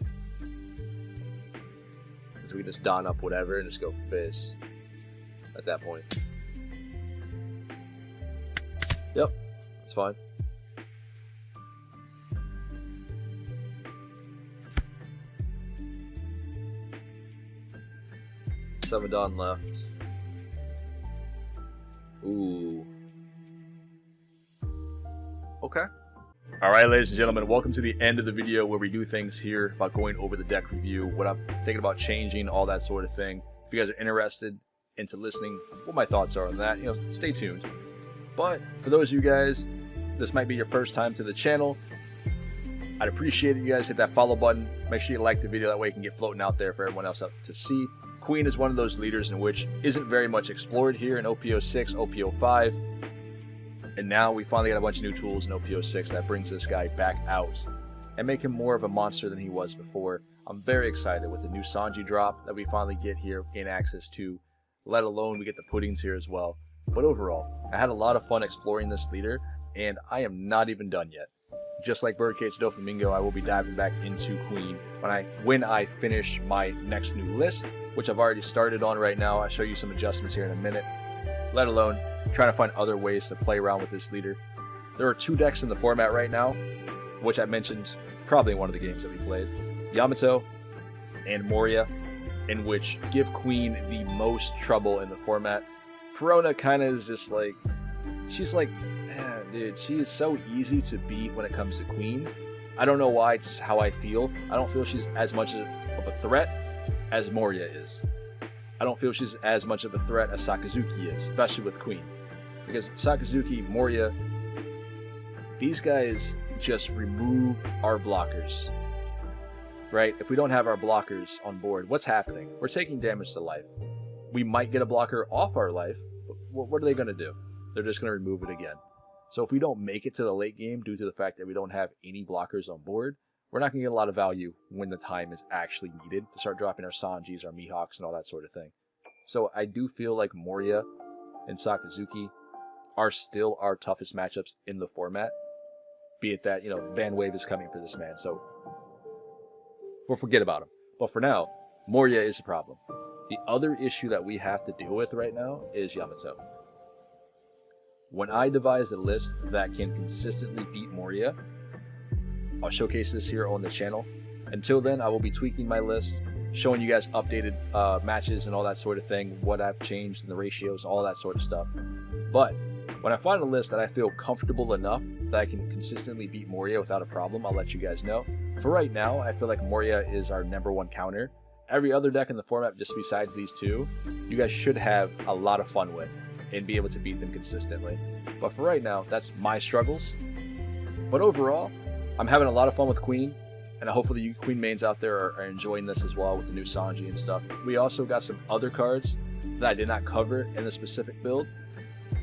So we can just don up whatever and just go for face at that point. Yep, that's fine. Seven Dawn left. Ooh. Okay. Alright, ladies and gentlemen, welcome to the end of the video where we do things here about going over the deck review, what I'm thinking about changing, all that sort of thing. If you guys are interested into listening what my thoughts are on that, stay tuned. But for those of you guys, this might be your first time to the channel. I'd appreciate it, you guys hit that follow button. Make sure you like the video, that way it can get floating out there for everyone else to see. Queen is one of those leaders in which isn't very much explored here in OP06, OP05. And now we finally got a bunch of new tools in OP06 that brings this guy back out and make him more of a monster than he was before. I'm very excited with the new Sanji drop that we finally get here, gain access to, let alone we get the puddings here as well. But overall, I had a lot of fun exploring this leader, and I am not even done yet. Just like Birdcage Doflamingo, I will be diving back into Queen when I finish my next new list, which I've already started on right now. I'll show you some adjustments here in a minute, let alone trying to find other ways to play around with this leader. There are 2 decks in the format right now, which I mentioned probably in one of the games that we played. Yamato and Moria, in which give Queen the most trouble in the format. Perona kind of is just like, she's like, dude, she is so easy to beat when it comes to Queen. I don't know why, it's just how I feel. I don't feel she's as much of a threat as Moria is. I don't feel she's as much of a threat as Sakazuki is, especially with Queen. Because Sakazuki, Moria, these guys just remove our blockers. Right? If we don't have our blockers on board, what's happening? We're taking damage to life. We might get a blocker off our life, but what are they going to do? They're just going to remove it again. So if we don't make it to the late game due to the fact that we don't have any blockers on board, we're not going to get a lot of value when the time is actually needed to start dropping our Sanjis, our Mihawks, and all that sort of thing. So I do feel like Moria and Sakazuki are still our toughest matchups in the format. Be it that, Ban Wave is coming for this man, so we'll forget about him. But for now, Moria is a problem. The other issue that we have to deal with right now is Yamato. When I devise a list that can consistently beat Moria, I'll showcase this here on the channel. Until then, I will be tweaking my list, showing you guys updated matches and all that sort of thing, what I've changed in the ratios, all that sort of stuff. But when I find a list that I feel comfortable enough that I can consistently beat Moria without a problem, I'll let you guys know. For right now, I feel like Moria is our #1 counter. Every other deck in the format, just besides these 2, you guys should have a lot of fun with and be able to beat them consistently. But for right now, that's my struggles. But overall, I'm having a lot of fun with Queen, and hopefully you Queen mains out there are enjoying this as well with the new Sanji and stuff. We also got some other cards that I did not cover in the specific build,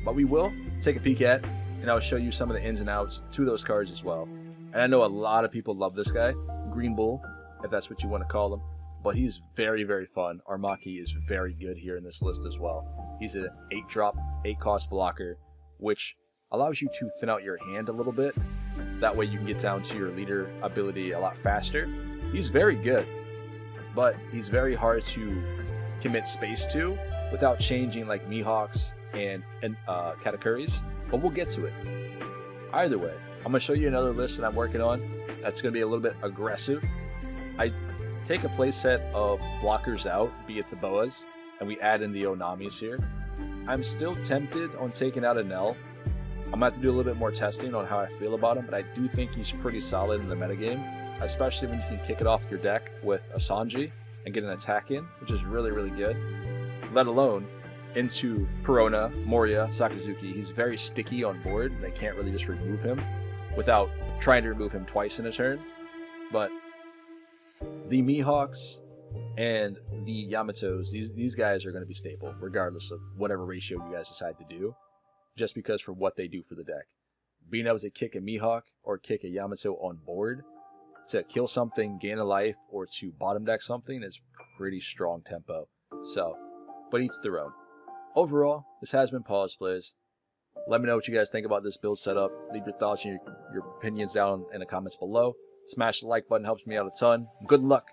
but we will take a peek at, and I'll show you some of the ins and outs to those cards as well. And I know a lot of people love this guy, Green Bull, if that's what you want to call him, but he's very, very fun. Our Maki is very good here in this list as well. He's an 8-drop, 8-cost blocker, which allows you to thin out your hand a little bit. That way you can get down to your leader ability a lot faster. He's very good, but he's very hard to commit space to without changing like Mihawks and Katakuris, but we'll get to it. Either way, I'm going to show you another list that I'm working on that's going to be a little bit aggressive. I take a playset of blockers out, be it the Boas, and we add in the Onamis here. I'm still tempted on taking out a Nell. I'm going to have to do a little bit more testing on how I feel about him, but I do think he's pretty solid in the metagame, especially when you can kick it off your deck with a Sanji and get an attack in, which is really, really good. Let alone into Perona, Moria, Sakazuki. He's very sticky on board, and they can't really just remove him without trying to remove him twice in a turn. But the Mihawks and the Yamatos, these guys are going to be staple, regardless of whatever ratio you guys decide to do, just because for what they do for the deck. Being able to kick a Mihawk or kick a Yamato on board to kill something, gain a life, or to bottom deck something is pretty strong tempo. So, but each their own. overall, this has been Pawseplays. Let me know what you guys think about this build setup. Leave your thoughts and your opinions down in the comments below. Smash the like button, helps me out a ton. Good luck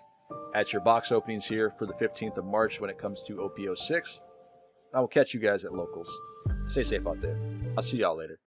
at your box openings here for the 15th of March when it comes to OPO6. I will catch you guys at locals. Stay safe out there. I'll see y'all later.